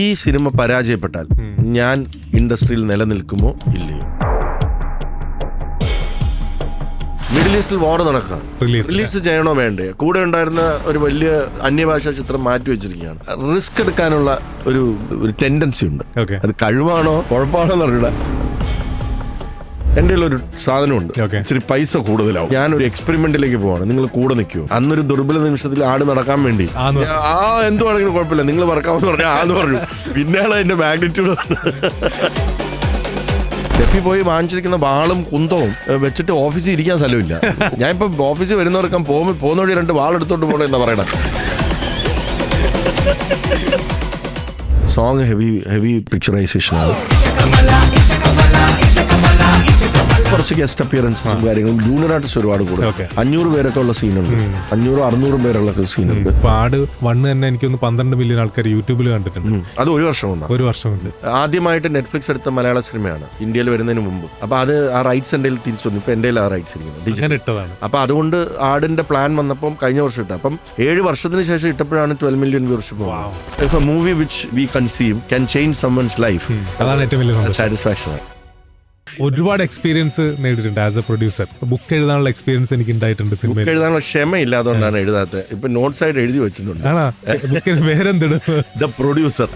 ഈ സിനിമ പരാജയപ്പെട്ടാൽ ഞാൻ ഇൻഡസ്ട്രിയിൽ നിലനിൽക്കുമോ ഇല്ലയോ? മിഡിൽ ഈസ്റ്റിൽ വാർ നടക്കുക, റിലീസ് ചെയ്യണോ വേണ്ടേ? കൂടെ ഉണ്ടായിരുന്ന ഒരു വലിയ അന്യഭാഷാ ചിത്രം മാറ്റി വെച്ചിരിക്കുകയാണ്. റിസ്ക് എടുക്കാനുള്ള ഒരു ടെൻഡൻസി ഉണ്ട്. അത് കഴിവാണോ കുഴപ്പമാണോ എന്നറിയില്ല. എൻ്റെ ഒരു സാധനമുണ്ട്, ഇച്ചിരി പൈസ കൂടുതലാവും, ഞാനൊരു എക്സ്പെരിമെന്റിലേക്ക് പോവാണ്, നിങ്ങൾ കൂടെ നിൽക്കുമോ? അന്നൊരു ദുർബല നിമിഷത്തിൽ ആട് നടക്കാൻ വേണ്ടി എന്തുവാണെങ്കിലും കുഴപ്പമില്ല, നിങ്ങൾ പറക്കാമെന്ന് പറഞ്ഞാൽ ആന്ന് പറഞ്ഞു. പിന്നെയാണ് അതിന്റെ മാഗ്നിറ്റ്യൂഡ്. ഡെഫി പോയി വാങ്ങിച്ചിരിക്കുന്ന വാളും കുന്തവും വെച്ചിട്ട് ഓഫീസിൽ ഇരിക്കാൻ സ്ഥലമില്ല. ഞാൻ ഇപ്പൊ ഓഫീസിൽ വരുന്നവർക്ക് പോകുന്ന വഴി 2 വാളെടുത്തോണ്ട് പോകണം എന്നാ പറയണ. സോങ് ഹെവി പിക്ചറൈസേഷൻ ആണ്. കുറച്ച് ഗസ്റ്റ് അപ്പിയറൻസും കാര്യങ്ങളും. ജൂനിയർ ആർട്ടിസ്റ്റ് ഒരുപാട് കൂടെ 500 പേരൊക്കെ ഉള്ള സീനുണ്ട്, 500-600 പേരുള്ള സീനുണ്ട്. ആട് 1 തന്നെ എനിക്കൊന്ന് 12 മില്യൺ ആൾക്കാർ യൂട്യൂബിൽ കണ്ടിട്ടുണ്ട്. അത് ഒരു വർഷം കൊണ്ട് ആദ്യമായിട്ട് നെറ്റ്ഫ്ലിക്സ് എടുത്ത മലയാള സിനിമയാണ് ഇന്ത്യയിൽ വരുന്നതിന് മുമ്പ്. അപ്പൊ അത് ആ റൈറ്റ്സ് എൻ്റെ തിരിച്ചു വന്നു. ഇപ്പൊ എൻ്റെ ആ റൈറ്റ്സ് ഇരിക്കുന്നത്. അപ്പൊ അതുകൊണ്ട് ആടിന്റെ പ്ലാൻ വന്നപ്പം കഴിഞ്ഞ വർഷം ഇട്ടു. അപ്പം 7 വർഷത്തിന് ശേഷം ഇട്ടപ്പോഴാണ് 12 million viewership. If a movie which we conceive can change someone's life, അതാണ് ഏറ്റവും വലിയ സാറ്റിസ്ഫാക്ഷൻ. ഒരുപാട് എക്സ്പീരിയൻസ് നേടിയിട്ടുണ്ട് ആസ് എ പ്രൊഡ്യൂസർ. ബുക്ക് എഴുതാനുള്ള എക്സ്പീരിയൻസ് എനിക്ക് ഉണ്ടായിട്ടുണ്ട്. സിനിമ എഴുതാനുള്ള ക്ഷമയില്ലാത്തതുകൊണ്ടാണ് എഴുതാത്തത്. ഇപ്പൊ നോട്ട്സ് ആയിട്ട് എഴുതി വെച്ചിട്ടുണ്ട്. ബുക്കിന് പേരെന്തിടും? The producer.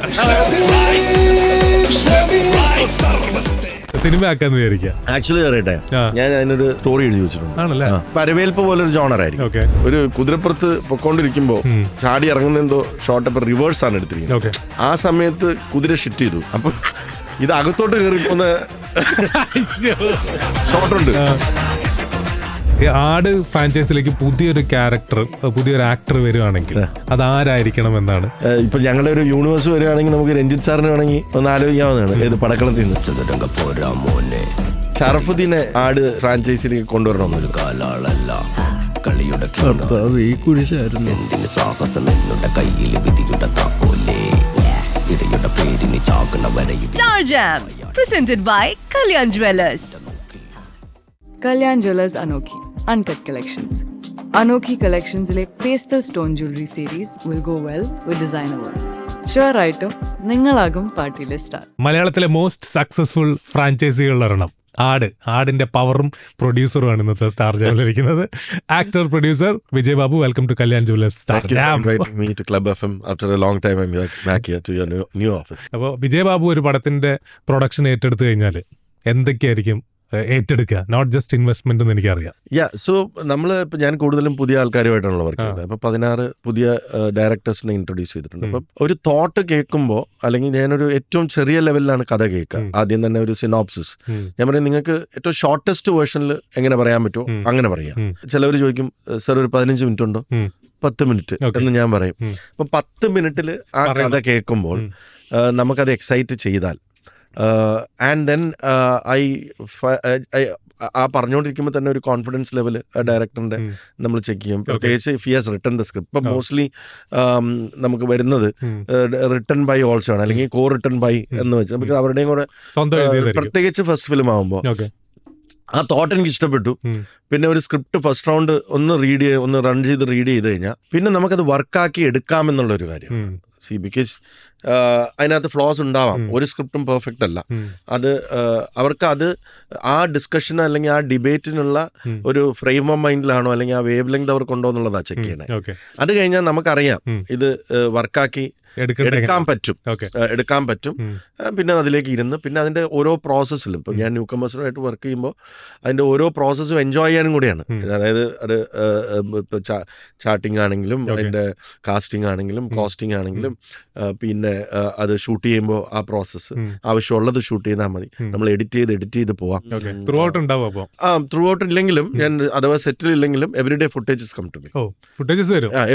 സിനിമ ആക്കാന്ന് വിചാരിക്കാം. ആക്ച്വലി പറയട്ടെ, ഞാൻ അതിനൊരു സ്റ്റോറി എഴുതി വെച്ചിട്ടുണ്ട്. പരവേൽപ്പ് പോലെ ഒരു ജോണർ ആയിരിക്കും. ഒരു കുതിരപ്പുറത്ത് പൊക്കോണ്ടിരിക്കുമ്പോ ചാടി ഇറങ്ങുന്നതോ ഷോട്ട് ഇപ്പൊ റിവേഴ്സ് ആണ് എടുത്തിരിക്കുന്നത്. ആ സമയത്ത് കുതിര ഷിറ്റ് ചെയ്തു. അപ്പൊ ഇത് അകത്തോട്ട് കയറി പോകുന്ന ഷോട്ടുണ്ട്. ആട് ഫ്രാഞ്ചൈസിലേക്ക് പുതിയൊരു ക്യാരക്ടർ, പുതിയൊരു ആക്ടർ വരുവാണെങ്കിൽ അത് ആരായിരിക്കണം എന്നാണ്? ഇപ്പൊ ഞങ്ങളുടെ ഒരു യൂണിവേഴ്സ് വരുവാണെങ്കിൽ നമുക്ക് രഞ്ജിത്ത് സാറിന് വേണമെങ്കിൽ ഒന്ന് ആലോചിക്കാവുന്നതാണ്. ഏത് പടക്കളത്തിൽ നിന്ന് ഷറഫുദ്ദീനെ ആട് ഫ്രാഞ്ചൈസിലേക്ക് കൊണ്ടുവരണമെന്നൊരു കാലാളല്ല കളിയുടെ സാഹസം എന്നുടെ കയ്യിൽ വിധിയുടെ താക്കോലേ. Star Jam presented by Kalyan Jewellers. Kalyan Jewellers Anokhi Uncut Collections. Anokhi Collections le pastel stone jewelry series will go well with designer work. Sure item ningalagum party le star. മലയാളത്തിലെ മോസ്റ്റ് സക്സസ്ഫുൾ ഫ്രാഞ്ചൈസികളിലൊരെണ്ണം ആടിന്റെ പവറും പ്രൊഡ്യൂസറുമാണ് ഇന്നത്തെ star ജാമിൽ ഇരിക്കുന്നത്. Actor producer Vijay Babu, welcome to Kalyan Jewellers star jam. അപ്പോൾ വിജയ് ബാബു ഒരു പടത്തിന്റെ പ്രൊഡക്ഷൻ ഏറ്റെടുത്തു കഴിഞ്ഞാൽ എന്തൊക്കെയായിരിക്കും ഏറ്റെടുക്കുക? നോട്ട് ജസ്റ്റ് ഇൻവെസ്റ്റ്മെന്റ് എന്ന് എനിക്കറിയാം. സോ ഞാൻ കൂടുതലും പുതിയ ആൾക്കാരുമായിട്ടാണല്ലോ വർക്ക് ചെയ്യുന്നത്. അപ്പൊ 16 പുതിയ ഡയറക്ടേഴ്സിനെ ഇൻട്രൊഡ്യൂസ് ചെയ്തിട്ടുണ്ട്. അപ്പം ഒരു തോട്ട് കേൾക്കുമ്പോൾ, അല്ലെങ്കിൽ ഞാനൊരു ഏറ്റവും ചെറിയ ലെവലിലാണ് കഥ കേൾക്കുക. ആദ്യം തന്നെ ഒരു സിനോപ്സിസ്. ഞാൻ പറയും, നിങ്ങൾക്ക് ഏറ്റവും ഷോർട്ടസ്റ്റ് വേർഷനിൽ എങ്ങനെ പറയാൻ പറ്റുമോ അങ്ങനെ പറയാം. ചിലവർ ചോദിക്കും, സർ ഒരു 15 മിനിറ്റ് ഉണ്ടോ? 10 മിനിറ്റ് എന്ന് ഞാൻ പറയും. അപ്പൊ 10 മിനിറ്റിൽ ആ കഥ കേൾക്കുമ്പോൾ നമുക്കത് എക്സൈറ്റ് ചെയ്താൽ ആൻഡ് ദെൻ ആ പറഞ്ഞുകൊണ്ടിരിക്കുമ്പോൾ തന്നെ ഒരു കോൺഫിഡൻസ് ലെവൽ ഡയറക്ടറിന്റെ നമ്മൾ ചെക്ക് ചെയ്യും. പ്രത്യേകിച്ച് if he has written the script. ഇപ്പം മോസ്റ്റ്ലി നമുക്ക് വരുന്നത് റിട്ടൺ ബൈ ഓൾസോ ആണ്, അല്ലെങ്കിൽ കോ റിട്ടൺ ബൈ എന്ന് വെച്ചാൽ നമുക്ക് അവരുടെയും കൂടെ, പ്രത്യേകിച്ച് ഫസ്റ്റ് ഫിലിം ആകുമ്പോൾ ആ തോട്ട് എനിക്ക് ഇഷ്ടപ്പെട്ടു. പിന്നെ ഒരു സ്ക്രിപ്റ്റ് ഫസ്റ്റ് റൗണ്ട് ഒന്ന് റൺ ചെയ്ത് റീഡ് ചെയ്ത് കഴിഞ്ഞാൽ പിന്നെ നമുക്കത് വർക്കാക്കി എടുക്കാമെന്നുള്ളൊരു കാര്യം. ബിക്കോസ് അതിനകത്ത് ഫ്ലോസ് ഉണ്ടാവാം, ഒരു സ്ക്രിപ്റ്റും പെർഫെക്റ്റ് അല്ല. അത് അവർക്ക് അത് ആ ഡിസ്കഷൻ അല്ലെങ്കിൽ ആ ഡിബേറ്റിനുള്ള ഒരു ഫ്രെയിം ഓഫ് മൈൻഡിലാണോ അല്ലെങ്കിൽ ആ വേവ് ലെങ്ത് അവർക്കുണ്ടോ എന്നുള്ളതാണ് ചെക്ക് ചെയ്യണേ. അത് കഴിഞ്ഞാൽ നമുക്കറിയാം ഇത് വർക്കാക്കി എടുക്കാൻ പറ്റും. പിന്നെ അതിലേക്ക് ഇരുന്ന് പിന്നെ അതിന്റെ ഓരോ പ്രോസസ്സിലും, ഇപ്പം ഞാൻ ന്യൂ കമേഴ്സുമായിട്ട് വർക്ക് ചെയ്യുമ്പോൾ അതിന്റെ ഓരോ പ്രോസസ്സും എൻജോയ് ചെയ്യാനും കൂടിയാണ്. അതായത് അത് ഇപ്പൊ ചാർട്ടിങ് ആണെങ്കിലും അതിന്റെ കാസ്റ്റിംഗ് ആണെങ്കിലും കോസ്റ്റിംഗ് ആണെങ്കിലും പിന്നെ അത് ഷൂട്ട് ചെയ്യുമ്പോൾ ആ പ്രോസസ്സ് ആവശ്യമുള്ളത് ഷൂട്ട് ചെയ്താൽ മതി. നമ്മൾ എഡിറ്റ് ചെയ്ത് പോവാം. ത്രൂ ഔട്ട് ഇല്ലെങ്കിലും ഞാൻ അഥവാ സെറ്റിൽ ഇല്ലെങ്കിലും everyday footages come to me.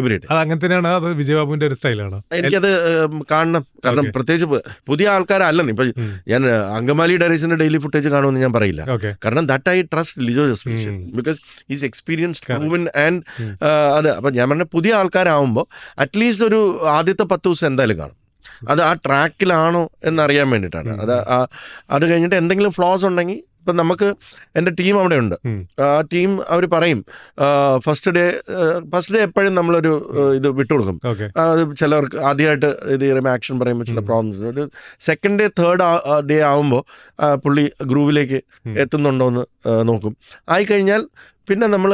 Everyday വിജയബാബുവിന്റെ ഒരു സ്റ്റൈലാണ്. എനിക്കത് കാണണം. കാരണം പ്രത്യേകിച്ച് പുതിയ ആൾക്കാരല്ലെന്ന്. ഇപ്പൊ ഞാൻ അങ്കമാലി ഡയറീസിന്റെ ഡെയിലി ഫുട്ടേജ് കാണുമെന്ന് ഞാൻ പറയില്ല. കാരണം that I trust Lijo Jose because is experienced proven and അത്. അപ്പൊ ഞാൻ പറഞ്ഞ പുതിയ ആൾക്കാരാവുമ്പോൾ അറ്റ്ലീസ്റ്റ് ഒരു ആദ്യത്തെ 10 ദിവസം എന്തായാലും കാണും. അത് ആ ട്രാക്കിലാണോ എന്നറിയാൻ വേണ്ടിയിട്ടാണ്. അത് കഴിഞ്ഞിട്ട് എന്തെങ്കിലും ഫ്ലോസ് ഉണ്ടെങ്കിൽ ഇപ്പം നമുക്ക് എൻ്റെ ടീം അവിടെ ഉണ്ട്. ആ ടീം അവർ പറയും ഫസ്റ്റ് ഡേ എപ്പോഴും നമ്മളൊരു ഇത് വിട്ടുകൊടുക്കും. അത് ചിലവർക്ക് ആദ്യമായിട്ട് ഇത് ആക്ഷൻ പറയുമ്പോൾ ചില പ്രോബ്ലംസ്. ഒരു സെക്കൻഡ് ഡേ തേർഡ് ഡേ ആകുമ്പോൾ പുള്ളി ഗ്രൂവിലേക്ക് എത്തുന്നുണ്ടോ എന്ന് നോക്കും. ആയിക്കഴിഞ്ഞാൽ പിന്നെ നമ്മൾ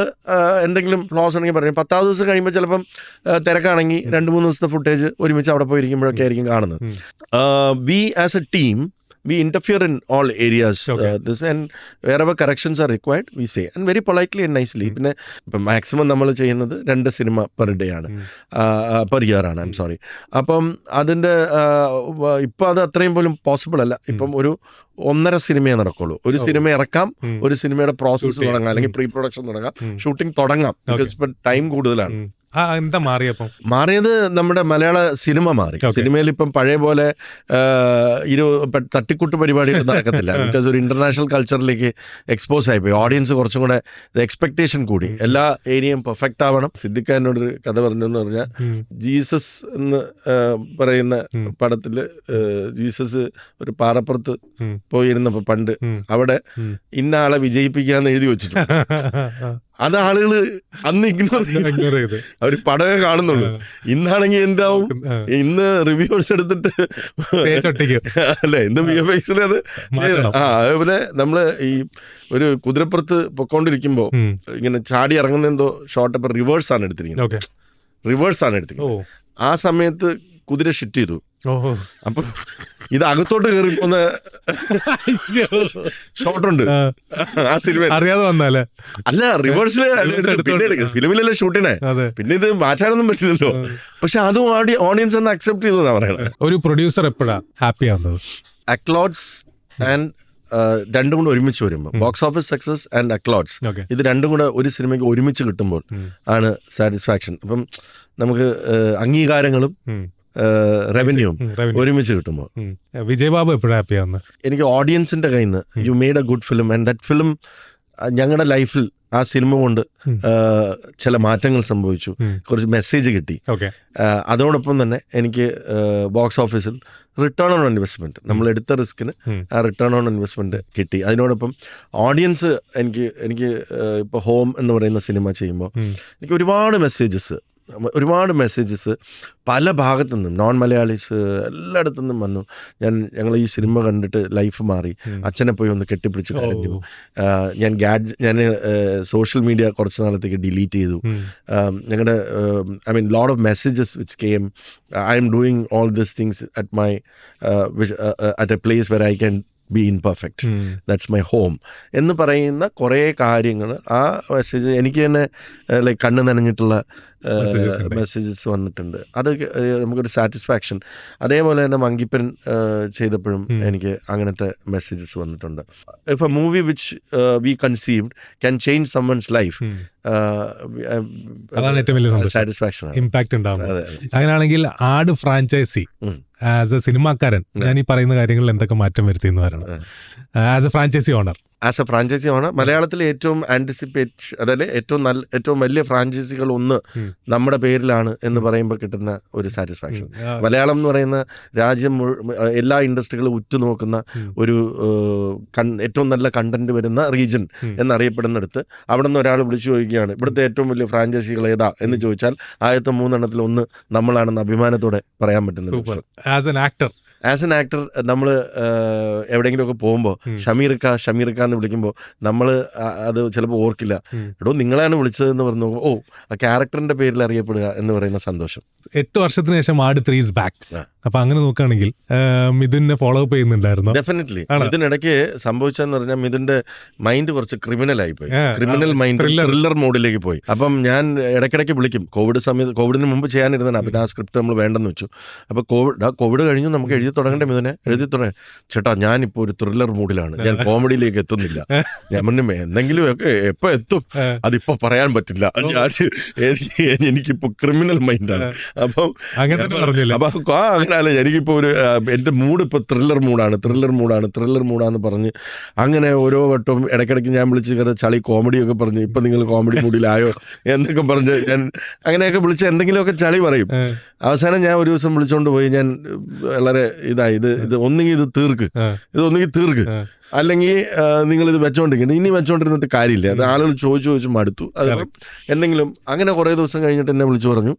എന്തെങ്കിലും ഫ്ലോസ് ഉണ്ടെങ്കിൽ പറയും. 10ാം ദിവസം കഴിയുമ്പോൾ ചിലപ്പം തിരക്കാണെങ്കിൽ 2-3 ദിവസത്തെ ഫുട്ടേജ് ഒരുമിച്ച് അവിടെ പോയിരിക്കുമ്പോഴൊക്കെ ആയിരിക്കും കാണുന്നത്. We as a team we interfere in all areas. This and wherever corrections are required we say and very politely and nicely. പിന്നെ ഇപ്പം മാക്സിമം നമ്മൾ ചെയ്യുന്നത് 2 സിനിമ പെർ ഡേ ആണ്, പെർ ഇയർ ആണ്. I'm sorry. അപ്പം അതിൻ്റെ ഇപ്പം അത് അത്രയും പോലും പോസിബിൾ അല്ല. ഇപ്പം ഒരു 1.5 സിനിമയെ നടക്കുള്ളൂ. ഒരു സിനിമ ഇറക്കാം, ഒരു സിനിമയുടെ പ്രോസസ്സ് തുടങ്ങാം, അല്ലെങ്കിൽ പ്രീ പ്രൊഡക്ഷൻ തുടങ്ങാം, ഷൂട്ടിംഗ് തുടങ്ങാം. ബിക്കോസ് ഇപ്പം ടൈം കൂടുതലാണ്. എന്താ മാറിയത്? നമ്മുടെ മലയാള സിനിമ മാറി. സിനിമയിൽ ഇപ്പം പഴയ പോലെ തട്ടിക്കൂട്ട് പരിപാടികൾ നടക്കത്തില്ല. ബിക്കോസ് ഒരു ഇന്റർനാഷണൽ കൾച്ചറിലേക്ക് എക്സ്പോസ് ആയിപ്പോയി. ഓഡിയൻസ് കുറച്ചും കൂടെ എക്സ്പെക്ടേഷൻ കൂടി. എല്ലാ ഏരിയയും പെർഫെക്റ്റ് ആവണം. സിദ്ദിഖ് എന്നോടൊരു കഥ പറഞ്ഞെന്ന് പറഞ്ഞാൽ, ജീസസ് എന്ന് പറയുന്ന പടത്തില് ജീസസ് ഒരു പാറപ്പുറത്ത് പോയിരുന്നപ്പോ പണ്ട് അവിടെ ഇന്ന ആളെ വിജയിപ്പിക്കാന്ന് എഴുതി വെച്ചിട്ടുണ്ട്. അത് ആളുകൾ അന്ന് ഇഗ്നോർ ചെയ്ത് അവർ പടമേ കാണുന്നുള്ളൂ. ഇന്നാണെങ്കിൽ എന്താവും, ഇന്ന് റിവ്യൂസ് എടുത്തിട്ട് അല്ലേ, ഇന്ന് VFX അത് അതേപോലെ നമ്മള് ഈ ഒരു കുതിരപ്പുറത്ത് പൊക്കോണ്ടിരിക്കുമ്പോ ഇങ്ങനെ ചാടി ഇറങ്ങുന്ന എന്തോ ഷോട്ട് ഇപ്പൊ റിവേഴ്സ് ആണ് എടുത്തിരിക്കുന്നത്. ആ സമയത്ത് കുതിര ഷിറ്റ് ചെയ്തു. അപ്പൊ ഇത് അകത്തോട്ട് കയറി പോന്ന ഷോട്ടുണ്ട് ആ സിനിമ. അറിയാതെ വന്നാലേ അല്ല, റിവേഴ്സില് ഫിലിമിലല്ലേ ഷൂട്ടിനെ, പിന്നെ ഇത് മാറ്റാനൊന്നും പറ്റില്ലല്ലോ. പക്ഷെ അതും ഓഡിയൻസ് ഒന്ന് അക്സെപ്റ്റ് ചെയ്തു എന്നാ പറയണത്. ഒരു പ്രൊഡ്യൂസർ എപ്പോഴാ ഹാപ്പി ആവുന്നത്? അക്ലോഡ്സ് ആൻഡ് രണ്ടും കൂടെ ഒരുമിച്ച് വരുമ്പോൾ, ബോക്സ് ഓഫീസ് സക്സസ് ആൻഡ് അക്ലോഡ്സ്, ഇത് രണ്ടും കൂടെ ഒരു സിനിമയ്ക്ക് ഒരുമിച്ച് കിട്ടുമ്പോൾ ആണ് സാറ്റിസ്ഫാക്ഷൻ. അപ്പം നമുക്ക് അംഗീകാരങ്ങളും റവന്യൂവും ഒരുമിച്ച് കിട്ടുമ്പോൾ. വിജയ് ബാബു എപ്പോഴും ഹാപ്പിയാവുന്നത്? എനിക്ക് ഓഡിയൻസിന്റെ കയ്യിൽ നിന്ന് you made A good film and that film ഞങ്ങളുടെ ലൈഫിൽ ആ സിനിമ കൊണ്ട് ചില മാറ്റങ്ങൾ സംഭവിച്ചു, കുറച്ച് മെസ്സേജ് കിട്ടി. അതോടൊപ്പം തന്നെ എനിക്ക് ബോക്സ് ഓഫീസിൽ റിട്ടേൺ ഓൺ ഇൻവെസ്റ്റ്മെന്റ്, നമ്മൾ എടുത്ത റിസ്കിന് ആ റിട്ടേൺ ഓൺ ഇൻവെസ്റ്റ്മെന്റ് കിട്ടി. അതിനോടൊപ്പം ഓഡിയൻസ് എനിക്ക് ഇപ്പോൾ ഹോം എന്ന് പറയുന്ന സിനിമ ചെയ്യുമ്പോൾ എനിക്ക് ഒരുപാട് മെസ്സേജസ് പല ഭാഗത്തു നിന്നും, നോൺ മലയാളീസ് എല്ലായിടത്തു നിന്നും വന്നു. ഞങ്ങൾ ഈ സിനിമ കണ്ടിട്ട് ലൈഫ് മാറി, അച്ഛനെ പോയി ഒന്ന് കെട്ടിപ്പിടിച്ച് കരഞ്ഞു, ഞാൻ സോഷ്യൽ മീഡിയ കുറച്ച് നാളത്തേക്ക് ഡിലീറ്റ് ചെയ്തു. ഞങ്ങളുടെ lot of messages which came, I am doing all these things at A place were I can be imperfect, that's my home എന്ന് പറയുന്ന കുറേ കാര്യങ്ങൾ ആ മെസ്സേജ് എനിക്ക് തന്നെ ലൈക്ക് കണ്ണ് നനഞ്ഞിട്ടുള്ള മെസ്സേജസ് വന്നിട്ടുണ്ട്. അത് നമുക്കൊരു സാറ്റിസ്ഫാക്ഷൻ. അതേപോലെ തന്നെ മങ്കിപ്പൻ ചെയ്തപ്പോഴും എനിക്ക് അങ്ങനത്തെ മെസ്സേജസ് വന്നിട്ടുണ്ട്. If A movie which we conceived can change someone's life, അതാണ് ഏറ്റവും വലിയ സാറ്റിസ്ഫാക്ഷൻ, ഇമ്പാക്ട് ഉണ്ടാവുന്നത്. അങ്ങനെയാണെങ്കിൽ ആട് ഫ്രാഞ്ചൈസി ആസ് എ സിനിമാക്കാരൻ ഞാൻ ഈ പറയുന്ന കാര്യങ്ങളിൽ എന്തൊക്കെ മാറ്റം വരുത്തി എന്ന് പറയണം? ആസ് എ ഫ്രാഞ്ചൈസി ഓണർ മലയാളത്തിലെ ഏറ്റവും ആന്റിസിപ്പേറ്റ്, അതായത് ഏറ്റവും വലിയ ഫ്രാഞ്ചൈസികൾ ഒന്ന് നമ്മുടെ പേരിലാണ് എന്ന് പറയുമ്പോൾ കിട്ടുന്ന ഒരു സാറ്റിസ്ഫാക്ഷൻ. മലയാളം എന്ന് പറയുന്ന രാജ്യം എല്ലാ ഇൻഡസ്ട്രികളും ഉറ്റുനോക്കുന്ന ഒരു ഏറ്റവും നല്ല കണ്ടന്റ് വരുന്ന റീജൻ എന്നറിയപ്പെടുന്നിടത്ത് അവിടെ നിന്ന് ഒരാൾ വിളിച്ചു ചോദിക്കുകയാണ് ഇവിടുത്തെ ഏറ്റവും വലിയ ഫ്രാഞ്ചൈസികൾ ഏതാ എന്ന് ചോദിച്ചാൽ ആദ്യത്തെ 3 എണ്ണത്തിൽ ഒന്ന് നമ്മളാണെന്ന് അഭിമാനത്തോടെ പറയാൻ പറ്റുന്നത്. ആസ് എൻ ആക്ടർ നമ്മൾ എവിടെയെങ്കിലുമൊക്കെ പോകുമ്പോൾ ഷമീർക്ക എന്ന് വിളിക്കുമ്പോൾ നമ്മൾ അത് ചിലപ്പോൾ ഓർക്കില്ല. എടോ നിങ്ങളാണ് വിളിച്ചതെന്ന് പറഞ്ഞു, ഓ ആ ക്യാരക്ടറിന്റെ പേരിൽ അറിയപ്പെടുക എന്ന് പറയുന്ന സന്തോഷം. 8 വർഷത്തിന് ശേഷം ആട് 3 is back. അപ്പൊ അങ്ങനെ നോക്കുകയാണെങ്കിൽ മിഥുനെ ഫോളോ അപ്പ് ചെയ്യുന്നുണ്ടായിരുന്നു? ഡെഫിനറ്റ്ലി. ഇതിനിടയ്ക്ക് സംഭവിച്ചതെന്ന് പറഞ്ഞാൽ മിഥുന്റെ മൈൻഡ് കുറച്ച് ക്രിമിനൽ ആയിപ്പോയി, ക്രിമിനൽ മൈൻഡ് ത്രില്ലർ മോഡിലേക്ക് പോയി. അപ്പം ഞാൻ ഇടയ്ക്കിടയ്ക്ക് വിളിക്കും. കോവിഡിന് മുമ്പ് ചെയ്യാനിരുന്നതാണ്. പിന്നെ ആ സ്ക്രിപ്റ്റ് നമ്മൾ വേണ്ടെന്ന് വെച്ചു. അപ്പൊ കോവിഡ് കഴിഞ്ഞു, നമുക്ക് എഴുതി തുടങ്ങേണ്ട മിഥുനെ, എഴുതി തുടങ്ങി. ചേട്ടാ ഞാനിപ്പോ ഒരു ത്രില്ലർ മൂഡിലാണ്, ഞാൻ കോമഡിയിലേക്ക് എത്തുന്നില്ല. ഞാൻ പറഞ്ഞു എന്തെങ്കിലും ഒക്കെ എപ്പോ എത്തും അതിപ്പോ പറയാൻ പറ്റില്ല, എനിക്കിപ്പോ ക്രിമിനൽ മൈൻഡാണ്. അപ്പം അങ്ങനെയല്ല, എനിക്കിപ്പോ ഒരു എന്റെ മൂഡ് ഇപ്പൊ ത്രില്ലർ മൂഡാന്ന് പറഞ്ഞ് അങ്ങനെ ഓരോ വട്ടവും ഇടയ്ക്കിടയ്ക്ക് ഞാൻ വിളിച്ച് ചളി കോമഡിയൊക്കെ പറഞ്ഞു, ഇപ്പൊ നിങ്ങൾ കോമഡി മൂഡിലായോ എന്നൊക്കെ പറഞ്ഞ് ഞാൻ അങ്ങനെയൊക്കെ വിളിച്ച് എന്തെങ്കിലുമൊക്കെ ചളി പറയും. അവസാനം ഞാൻ ഒരു ദിവസം വിളിച്ചോണ്ട് പോയി, ഞാൻ വളരെ ഇത് ഒന്നുകിൽ ഇത് തീർക്ക്, അല്ലെങ്കിൽ നിങ്ങൾ ഇത് വെച്ചോണ്ടിരിക്കുന്നത്, ഇനി വെച്ചോണ്ടിരുന്നിട്ട് കാര്യമില്ല. അത് ആളുകൾ ചോദിച്ചു മടുത്തു. അത് എന്തെങ്കിലും അങ്ങനെ കുറെ ദിവസം കഴിഞ്ഞിട്ട് എന്നെ വിളിച്ചു പറഞ്ഞു,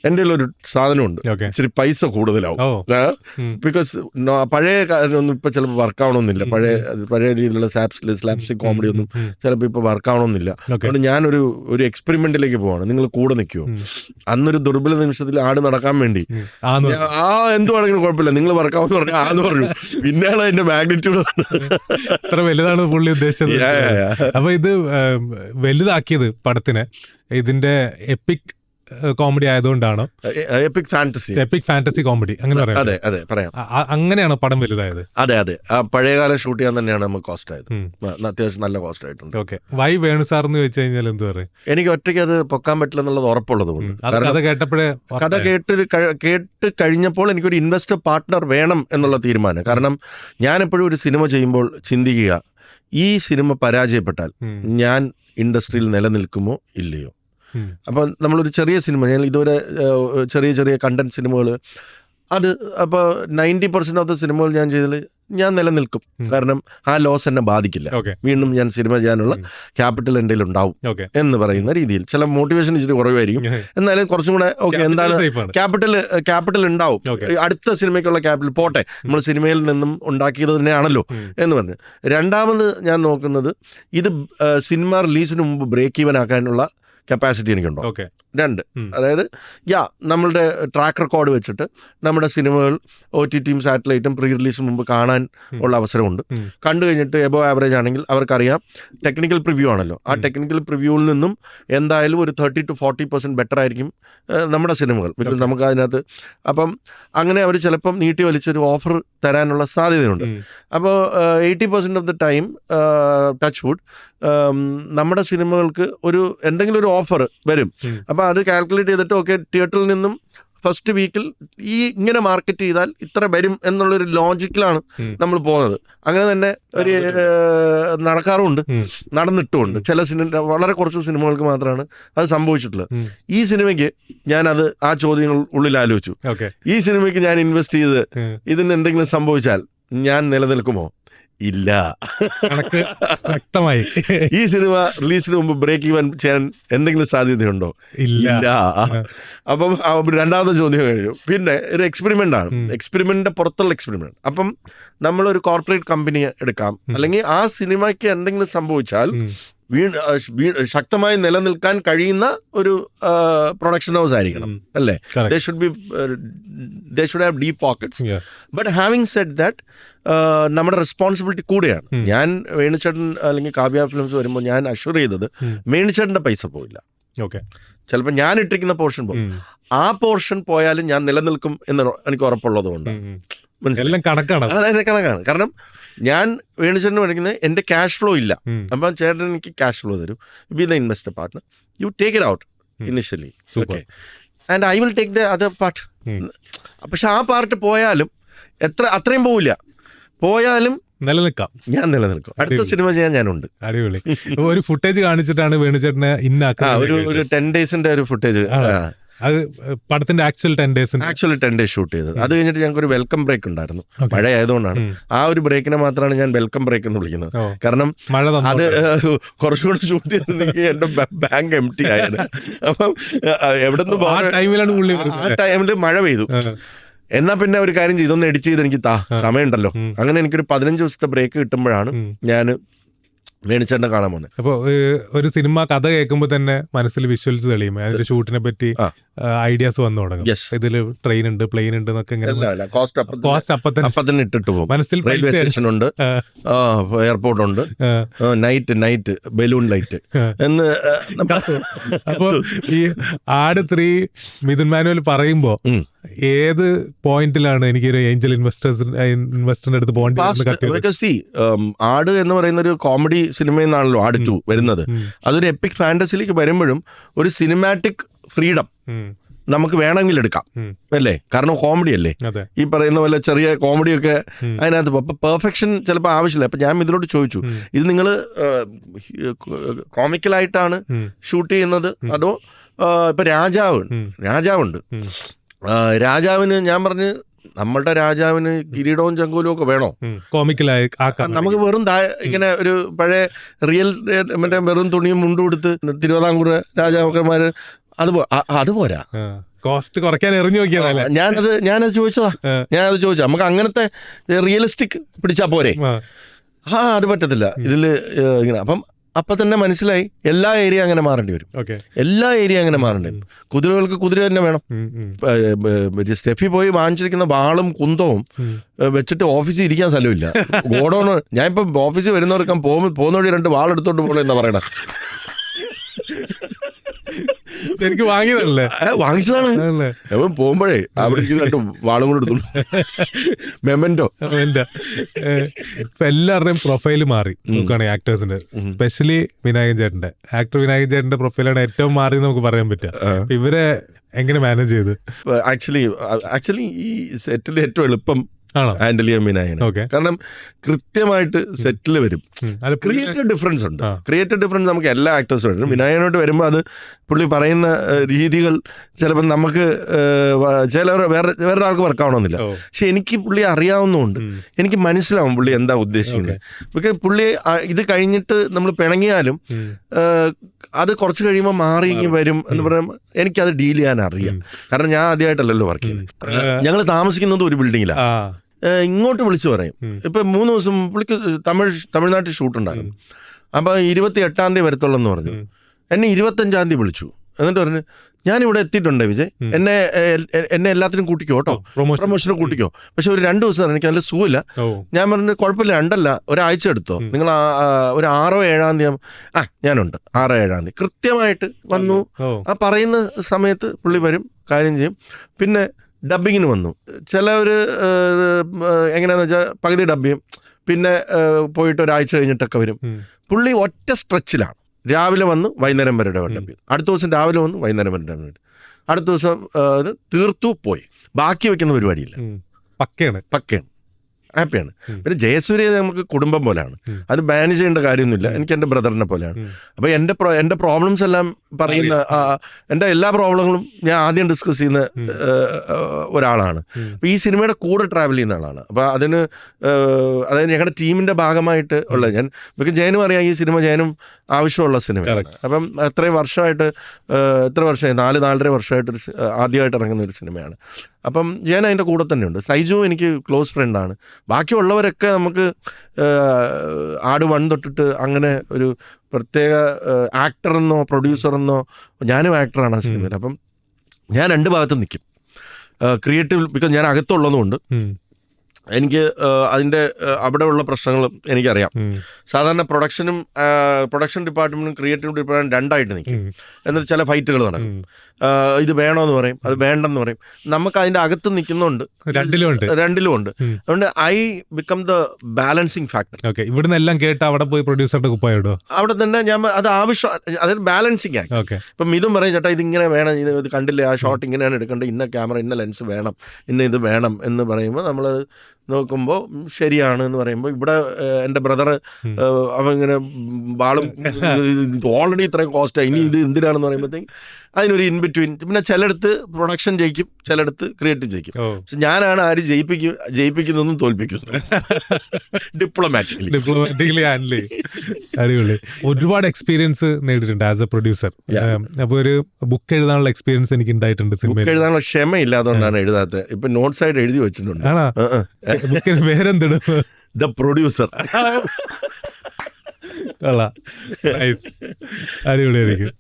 എൻ്റെ ഒരു സാധനമുണ്ട്, ഇച്ചിരി പൈസ കൂടുതലാവും. ബിക്കോസ് പഴയ കാര്യമൊന്നും ഇപ്പൊ ചിലപ്പോൾ വർക്ക് ആവണമെന്നില്ല. പഴയ രീതിയിലുള്ള സ്ലാപ്സ്റ്റിക് കോമഡി ഒന്നും ചിലപ്പോൾ ഇപ്പൊ വർക്ക് ആവണമെന്നില്ല. അതുകൊണ്ട് ഞാനൊരു എക്സ്പെരിമെന്റിലേക്ക് പോവാണ്, നിങ്ങൾ കൂടെ നിൽക്കുമോ? അന്നൊരു ദുർബല നിമിഷത്തിൽ ആട് നടക്കാൻ വേണ്ടി എന്തുവാണെങ്കിലും കുഴപ്പമില്ല, നിങ്ങൾ വർക്കാവെന്ന് പറഞ്ഞാൽ ആന്ന് പറഞ്ഞു. പിന്നെയാണ് അതിന്റെ മാഗ്നിറ്റ്യൂഡ്. അത്ര വലുതാണ് പുള്ളി ഉദ്ദേശിച്ചത്. അപ്പൊ ഇത് വലുതാക്കിയത് പടത്തിനെ ഇതിന്റെ എപ്പിക് കോമഡി ആയതുകൊണ്ടാണ്. എപ്പിക് ഫാന്റസി കോമഡി അങ്ങനെ പറയാം. അതെ പറയാം. അങ്ങനെയാണ് പടം വലുതായത്. അതെ പഴയകാല ഷൂട്ട് ചെയ്യാൻ തന്നെയാണ് നമുക്ക് കോസ്റ്റ് ആയത്. അത്യാവശ്യം നല്ല കോസ്റ്റ് ആയിട്ടുണ്ട്. ഓക്കെ, വൈ വേണു സാർ എന്ന് ചോദിച്ചു കഴിഞ്ഞാൽ എന്ത് പറയും? എനിക്ക് ഒറ്റയ്ക്ക് അത് പൊക്കാൻ പറ്റില്ല എന്നുള്ളത് ഉറപ്പുള്ളത് കൊണ്ട്. കഥ കേട്ട് കഴിഞ്ഞപ്പോൾ എനിക്കൊരു ഇൻവെസ്റ്റർ പാർട്ട്ണർ വേണം എന്നുള്ള തീരുമാനം. കാരണം ഞാൻ എപ്പോഴും ഒരു സിനിമ ചെയ്യുമ്പോൾ ചിന്തിക്കുക, ഈ സിനിമ പരാജയപ്പെട്ടാൽ ഞാൻ ഇൻഡസ്ട്രിയിൽ നിലനിൽക്കുമോ ഇല്ലയോ. അപ്പോൾ നമ്മളൊരു ചെറിയ സിനിമ, ഞാൻ ഇതുവരെ ചെറിയ കണ്ടന്റ് സിനിമകൾ, അത് അപ്പോൾ 90% ഓഫ് ദ സിനിമകൾ ഞാൻ ചെയ്തതിൽ ഞാൻ നിലനിൽക്കും. കാരണം ആ ലോസ് എന്നെ ബാധിക്കില്ല. വീണ്ടും ഞാൻ സിനിമ ചെയ്യാനുള്ള ക്യാപിറ്റൽ എൻ്റെ കയ്യിൽ ഉണ്ടാവും എന്ന് പറയുന്ന രീതിയിൽ. ചില മോട്ടിവേഷൻ ഇച്ചിരി കുറവായിരിക്കും, എന്നാലും കുറച്ചും കൂടെ ഓക്കെ, എന്താണ് ക്യാപിറ്റൽ ഉണ്ടാവും. അടുത്ത സിനിമയ്ക്കുള്ള ക്യാപിറ്റൽ പോട്ടെ, നമ്മൾ സിനിമയിൽ നിന്നും ഉണ്ടാക്കിയത് തന്നെയാണല്ലോ എന്ന് പറഞ്ഞ്. രണ്ടാമത് ഞാൻ നോക്കുന്നത്, ഇത് സിനിമ റിലീസിന് മുമ്പ് ബ്രേക്ക് ഈവൻ ആക്കാനുള്ള കപ്പാസിറ്റി എനിക്കുണ്ടോ. 2, അതായത് നമ്മളുടെ ട്രാക്ക് റെക്കോർഡ് വെച്ചിട്ട് നമ്മുടെ സിനിമകൾ OTTയും സാറ്റലൈറ്റും പ്രീ റിലീസിന് മുമ്പ് കാണാൻ ഉള്ള അവസരമുണ്ട്. കണ്ടു കഴിഞ്ഞിട്ട് എബോ ആവറേജ് ആണെങ്കിൽ അവർക്കറിയാം, ടെക്നിക്കൽ പ്രിവ്യൂ ആണല്ലോ, ആ ടെക്നിക്കൽ പ്രിവ്യൂവിൽ നിന്നും എന്തായാലും ഒരു 30 to 40% ബെറ്റർ ആയിരിക്കും നമ്മുടെ സിനിമകൾ. ബിക്കോസ് നമുക്ക് അതിനകത്ത് അപ്പം അങ്ങനെ അവർ ചിലപ്പം നീട്ടി വലിച്ചൊരു ഓഫർ തരാനുള്ള സാധ്യതയുണ്ട്. അപ്പോൾ 80% of the time touch wood നമ്മുടെ സിനിമകൾക്ക് എന്തെങ്കിലും ഒരു ഓഫർ വരും. അപ്പോൾ അത് കാൽക്കുലേറ്റ് ചെയ്തിട്ട് ഓക്കെ, തിയേറ്ററിൽ നിന്നും ഫസ്റ്റ് വീക്കിൽ ഇങ്ങനെ മാർക്കറ്റ് ചെയ്താൽ ഇത്ര വരും എന്നുള്ളൊരു ലോജിക്കിലാണ് നമ്മൾ പോകുന്നത്. അങ്ങനെ തന്നെ ഒരു നടക്കാറുമുണ്ട്, നടന്നിട്ടുമുണ്ട്. ചില വളരെ കുറച്ച് സിനിമകൾക്ക് മാത്രമാണ് അത് സംഭവിച്ചിട്ടുള്ളത്. ഈ സിനിമയ്ക്ക് ഞാനത് ആ ചോദ്യങ്ങൾ ഉള്ളിൽ ആലോചിച്ചു. ഈ സിനിമയ്ക്ക് ഞാൻ ഇൻവെസ്റ്റ് ചെയ്ത് ഇതിന് എന്തെങ്കിലും സംഭവിച്ചാൽ ഞാൻ നിലനിൽക്കുമോ? ഇല്ല. വ്യക്തമായി. ഈ സിനിമ റിലീസിന് മുമ്പ് ബ്രേക്ക് ഈവൻ ചെയ്യാൻ എന്തെങ്കിലും സാധ്യതയുണ്ടോ? ഇല്ല. അപ്പം രണ്ടാമത്തെ ചോദ്യം കഴിഞ്ഞു. പിന്നെ ഒരു എക്സ്പെരിമെന്റ് ആണ്, എക്സ്പെരിമെന്റിന്റെ പുറത്തുള്ള എക്സ്പെരിമെന്റ്. അപ്പം നമ്മളൊരു കോർപ്പറേറ്റ് കമ്പനി എടുക്കാം, അല്ലെങ്കിൽ ആ സിനിമയ്ക്ക് എന്തെങ്കിലും സംഭവിച്ചാൽ ശക്തമായി നിലനിൽക്കാൻ കഴിയുന്ന ഒരു പ്രൊഡക്ഷൻ ഹൗസ് ആയിരിക്കണം, അല്ലേ? They should have deep pockets. But having said that, നമ്മുടെ റെസ്പോൺസിബിലിറ്റി കൂടെയാണ്. ഞാൻ വേണുചേട്ടൻ അല്ലെങ്കിൽ കാവ്യ ഫിലിംസ് വരുമ്പോൾ ഞാൻ അഷ്വർ ചെയ്തത് വേണുചേട്ടൻ്റെ പൈസ പോയില്ല. ചിലപ്പോൾ ഞാൻ ഇട്ടിരിക്കുന്ന പോർഷൻ പോകും. ആ പോർഷൻ പോയാലും ഞാൻ നിലനിൽക്കും എന്ന് എനിക്ക് ഉറപ്പുള്ളത് കൊണ്ട് മനസ്സിലായി. കണക്കാണ്. കാരണം ഞാൻ വേണുചേട്ടന് പഠിക്കുന്നത് എൻ്റെ ക്യാഷ് ഫ്ലോ ഇല്ല. അപ്പം ചേട്ടൻ എനിക്ക് ക്യാഷ് ഫ്ലോ തരും. B the investor partner, you take it out initially, okay, and I will take the other part. പക്ഷെ ആ പാർട്ട് പോയാലും അത്രയും പോവില്ല, പോയാലും നിലനിൽക്കാം, ഞാൻ നിലനിൽക്കും. അടുത്ത സിനിമ ചെയ്യാൻ ഞാനുണ്ട്. അടിപൊളി. ഒരു ഫുട്ടേജ് കാണിച്ചിട്ടാണ് വേണുചേട്ടനെ ഒരു 10 days ഒരു ഫുട്ടേജ്. അത് പടത്തിന്റെ ആക്ച്വൽ 10 days ഷൂട്ട് ചെയ്തത്. അത് കഴിഞ്ഞിട്ട് ഞങ്ങൾക്ക് ഒരു വെൽക്കം ബ്രേക്ക് ഉണ്ടായിരുന്നു. മഴ ആയതുകൊണ്ടാണ് ആ ഒരു ബ്രേക്കിനെ മാത്രമാണ് ഞാൻ വെൽക്കം ബ്രേക്ക് എന്ന് വിളിക്കുന്നത്. കാരണം അത് കുറച്ചുകൂടെ ഷൂട്ട് ചെയ്തെങ്കിൽ എന്റെ ബാങ്ക് എംപ്റ്റി ആയത്. അപ്പം എവിടെ നിന്ന് ആ ടൈമിൽ മഴ പെയ്തു. എന്നാ പിന്നെ ഒരു കാര്യം ചെയ്തു, ഇതൊന്ന് എഡിറ്റ് ചെയ്ത് എനിക്ക് സമയമുണ്ടല്ലോ. അങ്ങനെ എനിക്കൊരു 15 ദിവസത്തെ ബ്രേക്ക് കിട്ടുമ്പോഴാണ് ഞാൻ വേണിച്ചേട്ടനെ കാണാൻ പോകുന്നത്. അപ്പോൾ ഒരു സിനിമ കഥ കേൾക്കുമ്പോൾ തന്നെ മനസ്സിൽ വിഷ്വൽസ് തെളിയും, അതിന്റെ ഷൂട്ടിനെ പറ്റി ഐഡിയാസ് വന്നു തുടങ്ങും. ഇതില് ട്രെയിൻ ഉണ്ട്, പ്ലെയിൻ ഉണ്ട് എന്നൊക്കെ അപ്പത്തന്നെ ഇട്ടിട്ട് പോകും. മനസ്സിൽ റെയിൽവേ സ്റ്റേഷൻ ഉണ്ട്, എയർപോർട്ട് ഉണ്ട്, നൈറ്റ് ബലൂൺ ലൈറ്റ് എന്ന്. അപ്പൊ ഈ ആട് 3 മിഥുൻ മാനുവൽ പറയുമ്പോ ഏത് പോയിന്റിലാണ് എനിക്കൊരു ഏഞ്ചൽ ഇൻവെസ്റ്ററിന്റെ അടുത്ത് പോകേണ്ടത്? ആട് എന്ന് പറയുന്ന ഒരു കോമഡി സിനിമയിൽ നിന്നാണല്ലോ ആട് 2 വരുന്നത്. അതൊരു എപ്പിക് ഫാന്റസിയിലേക്ക് വരുമ്പോഴും ഒരു സിനിമാറ്റിക് ഫ്രീഡം നമുക്ക് വേണമെങ്കിൽ എടുക്കാം, അല്ലേ? കാരണം കോമഡി അല്ലേ, ഈ പറയുന്ന പോലെ ചെറിയ കോമഡിയൊക്കെ അതിനകത്ത് പെർഫെക്ഷൻ ചിലപ്പോൾ ആവശ്യമില്ല. അപ്പം ഞാൻ ഇതിനോട് ചോദിച്ചു, ഇത് നിങ്ങൾ കോമിക്കലായിട്ടാണ് ഷൂട്ട് ചെയ്യുന്നത് അതോ ഇപ്പം രാജാവുണ്ട്, രാജാവിന് ഞാൻ പറഞ്ഞ് നമ്മളുടെ രാജാവിന് കിരീടവും ചെങ്കോലും ഒക്കെ വേണോ? കോമിക്കലായി നമുക്ക് വെറും ഇങ്ങനെ ഒരു പഴയ റിയൽ മറ്റേ വെറും തുണിയും മുണ്ടും കൊടുത്ത് തിരുവിതാംകൂർ രാജാക്കന്മാര് അതുപോരാ. കോസ്റ്റ് കുറയ്ക്കാൻ എറിഞ്ഞു നോക്കിയതല്ലേ? ഞാനത് ചോദിച്ചതാ. നമുക്ക് അങ്ങനത്തെ റിയലിസ്റ്റിക് പിടിച്ചാ പോരെ? അത് പറ്റത്തില്ല ഇതില് ഇങ്ങനെ. അപ്പം തന്നെ മനസ്സിലായി എല്ലാ ഏരിയ അങ്ങനെ മാറേണ്ടി വരും. എല്ലാ ഏരിയ അങ്ങനെ മാറേണ്ടി വരും. കുതിരകൾക്ക് കുതിര തന്നെ വേണം. സ്റ്റെഫി പോയി വാങ്ങിച്ചിരിക്കുന്ന വാളും കുന്തവും വെച്ചിട്ട് ഓഫീസിൽ ഇരിക്കാൻ സ്ഥലമില്ല. ഗോഡൌണ് ഞാൻ ഇപ്പൊ ഓഫീസിൽ വരുന്നവർക്ക് പോകുന്ന വഴി 2 വാളെടുത്തോണ്ട് പോകണം എന്നാ പറയണ. എനിക്ക് വാങ്ങിയതല്ലേ? വാങ്ങിച്ചതാണ്. പോകുമ്പോഴേ അവിടെ 2 വാളും കൂടെ എടുത്തോളൂ. മെമന്റോ. ഇപ്പൊ എല്ലാവരുടെയും പ്രൊഫൈല് മാറി നോക്കുകയാണെങ്കിൽ ആക്ടേഴ്സിന്റെ, സ്പെഷ്യലി വിനായകൻ ചേട്ടന്റെ പ്രൊഫൈലാണ് ഏറ്റവും മാറി നമുക്ക് പറയാൻ പറ്റുക. ഇവരെ എങ്ങനെ മാനേജ് ചെയ്ത്? ആക്ച്വലി ഈ സെറ്റിൽ ഏറ്റവും എളുപ്പം ഹാൻഡിൽ ചെയ്യാൻ വിനായകൻ. കാരണം കൃത്യമായിട്ട് സെറ്റിൽ വരും. ക്രിയേറ്റീവ് ഡിഫറൻസ് ഉണ്ട്. ക്രിയേറ്റീവ് ഡിഫറൻസ് നമുക്ക് എല്ലാ ആക്ടേഴ്സും വരും. വിനായകനോട്ട് വരുമ്പോൾ അത് പുള്ളി പറയുന്ന രീതികൾ ചിലപ്പോൾ നമുക്ക് വേറൊരാൾക്ക് വർക്കാവണമെന്നില്ല. പക്ഷെ എനിക്ക് പുള്ളി അറിയാവുന്നതുകൊണ്ട് എനിക്ക് മനസ്സിലാവും പുള്ളി എന്താ ഉദ്ദേശിക്കുന്നത്. പക്ഷേ പുള്ളി ഇത് കഴിഞ്ഞിട്ട് നമ്മൾ പിണങ്ങിയാലും അത് കുറച്ച് കഴിയുമ്പോൾ മാറി വരും എന്ന് പറയുമ്പോൾ എനിക്കത് ഡീൽ ചെയ്യാൻ അറിയാം. കാരണം ഞാൻ ആദ്യമായിട്ടല്ലല്ലോ വർക്ക് ചെയ്യുന്നത്. ഞങ്ങൾ താമസിക്കുന്നത് ഒരു ബിൽഡിങ്ങിലാണ്. ഇങ്ങോട്ട് വിളിച്ചു പറയും. ഇപ്പൊ 3 ദിവസം പുള്ളിക്ക് തമിഴ്നാട്ടിൽ ഷൂട്ടുണ്ടായിരുന്നു. അപ്പൊ 28-ാം തീയതി വരത്തുള്ളെന്ന് പറഞ്ഞു. എന്നെ 25-ാം തീയതി വിളിച്ചു. എന്നിട്ട് പറഞ്ഞു ഞാനിവിടെ എത്തിയിട്ടുണ്ട് വിജയ്, എന്നെ എല്ലാത്തിനും കൂട്ടിക്കോ കേട്ടോ, പ്രൊമോഷനും കൂട്ടിക്കോ. പക്ഷെ ഒരു 2 ദിവസം എനിക്ക് നല്ല സുഖമില്ല. ഞാൻ പറഞ്ഞു കുഴപ്പമില്ല, 2 ഒരാഴ്ച എടുത്തോ, നിങ്ങൾ ഒരു 6-7-ാം തീയതി ഞാനുണ്ട്. 6-7-ാം തീയതി കൃത്യമായിട്ട് വന്നു. ആ പറയുന്ന സമയത്ത് പുള്ളി വരും, കാര്യം ചെയ്യും. പിന്നെ ഡബ്ബിങ്ങിന് വന്നു. ചിലവർ എങ്ങനെയാന്ന് വെച്ചാൽ പകുതി ഡബ് ചെയ്യും, പിന്നെ പോയിട്ട് ഒരാഴ്ച കഴിഞ്ഞിട്ടൊക്കെ വരും. പുള്ളി ഒറ്റ സ്ട്രെച്ചിലാണ്. രാവിലെ വന്ന് വൈകുന്നേരം വരെ ഡബ് ചെയ്യും. അടുത്ത ദിവസം രാവിലെ വന്ന് വൈകുന്നേരം വരെ ഡബ് ചെയ്യും. അടുത്ത ദിവസം അത് തീർത്തു പോയി. ബാക്കി വെക്കുന്ന പരിപാടിയില്ല. പക്കയാണ്, ഹാപ്പിയാണ്. പിന്നെ ജയസൂര്യ നമുക്ക് കുടുംബം പോലെയാണ്. അത് മാനേജ് ചെയ്യേണ്ട കാര്യമൊന്നുമില്ല. എനിക്ക് എൻ്റെ ബ്രദറിനെ പോലെയാണ്. അപ്പോൾ എൻ്റെ പ്രോബ്ലംസ് എല്ലാം പറയുന്ന, എൻ്റെ എല്ലാ പ്രോബ്ലങ്ങളും ഞാൻ ആദ്യം ഡിസ്കസ് ചെയ്യുന്ന ഒരാളാണ്. അപ്പോൾ ഈ സിനിമയുടെ കൂടെ ട്രാവൽ ചെയ്യുന്ന ആളാണ്. അപ്പോൾ അതായത് ഞങ്ങളുടെ ടീമിൻ്റെ ഭാഗമായിട്ട് ഉള്ള നമുക്ക് ജയനും അറിയാം ഈ സിനിമ ജയനും ആവശ്യമുള്ള സിനിമയാണ്. അപ്പം എത്ര വർഷമായി 4-4.5 വർഷമായിട്ട് ആദ്യമായിട്ട് ഇറങ്ങുന്ന ഒരു സിനിമയാണ്. അപ്പം ജയൻ അതിൻ്റെ കൂടെ തന്നെയുണ്ട്. സൈജു എനിക്ക് ക്ലോസ് ഫ്രണ്ടാണ്. ബാക്കിയുള്ളവരൊക്കെ നമുക്ക് ആട് 1 തൊട്ടിട്ട് അങ്ങനെ ഒരു പ്രത്യേക ആക്ടറെന്നോ പ്രൊഡ്യൂസറെന്നോ, ഞാനും ആക്ടറാണ് ആ സിനിമയിൽ. അപ്പം ഞാൻ 2 ഭാഗത്തും നിൽക്കും. ക്രിയേറ്റീവ്, ബിക്കോസ് ഞാൻ അകത്തുള്ളതുകൊണ്ട് എനിക്ക് അതിൻ്റെ അവിടെയുള്ള പ്രശ്നങ്ങളും എനിക്കറിയാം. സാധാരണ പ്രൊഡക്ഷൻ ഡിപ്പാർട്ട്മെൻറ്റും ക്രിയേറ്റീവ് ഡിപ്പാർട്ട്മെൻറ്റും 2ആയിട്ട് നിൽക്കും. എന്നിട്ട് ചില ഫൈറ്റുകൾ നടക്കും. ഇത് വേണമെന്ന് പറയും, അത് വേണ്ടെന്ന് പറയും. നമുക്ക് അതിൻ്റെ അകത്ത് നിൽക്കുന്നുണ്ട്, രണ്ടിലും ഉണ്ട്. അതുകൊണ്ട് I become the balancing factor. ഇവിടുന്ന് എല്ലാം കേട്ട് അവിടെ പോയി പ്രൊഡ്യൂസറുടെ കുപ്പായിടോ, അവിടെ തന്നെ ഞാൻ അത് ആവശ്യം, അതായത് ബാലൻസിങ് ആക്ട്. ഇപ്പം ഇതും പറയും ചേട്ടാ ഇതിങ്ങനെ വേണം, ഇത് കണ്ടില്ലേ ആ ഷോട്ട് ഇങ്ങനെയാണ് എടുക്കേണ്ടത്, ഇന്ന ക്യാമറ ഇന്ന ലെൻസ് വേണം, ഇത് വേണം എന്ന് പറയുമ്പോൾ നമ്മൾ നോക്കുമ്പോൾ ശരിയാണ് എന്ന് പറയുമ്പോൾ, ഇവിടെ എൻ്റെ ബ്രദർ അവൻ ഇങ്ങനെ ബാളും ഓൾറെഡി ഇത്രയും കോസ്റ്റായി, ഇനി ഇത് എന്തിനാണെന്ന് പറയുമ്പോഴത്തേക്ക് അതിനൊരു ഇൻ ബിറ്റ്വീൻ. പിന്നെ ചിലയിടത്ത് പ്രൊഡക്ഷൻ ജയിക്കും, ചിലയിടത്ത് ക്രിയേറ്റീവ് ജയിക്കും. പക്ഷെ ഞാനാണ് ആര് ജയിപ്പിക്കുന്നതും തോൽപ്പിക്കുന്നത്. ഡിപ്ലോമാറ്റിക്കലി ഹാൻഡിൽ ചെയ്യും. അടിപൊളി. ഒരുപാട് എക്സ്പീരിയൻസ് നേടിയിട്ടുണ്ട് ആസ് എ പ്രൊഡ്യൂസർ. അപ്പൊ ഒരു ബുക്ക് എഴുതാനുള്ള എക്സ്പീരിയൻസ് എനിക്ക് ഉണ്ടായിട്ടുണ്ട്. ബുക്ക് എഴുതാനുള്ള ക്ഷമയില്ലാത്തതുകൊണ്ടാണ് എഴുതാത്തത്. ഇപ്പൊ നോട്ട്സ് ആയിട്ട് എഴുതി വെച്ചിട്ടുണ്ട്. ബുക്കിന് പേരെന്തിടും? The producer. അടിപൊളിയായിരിക്കും.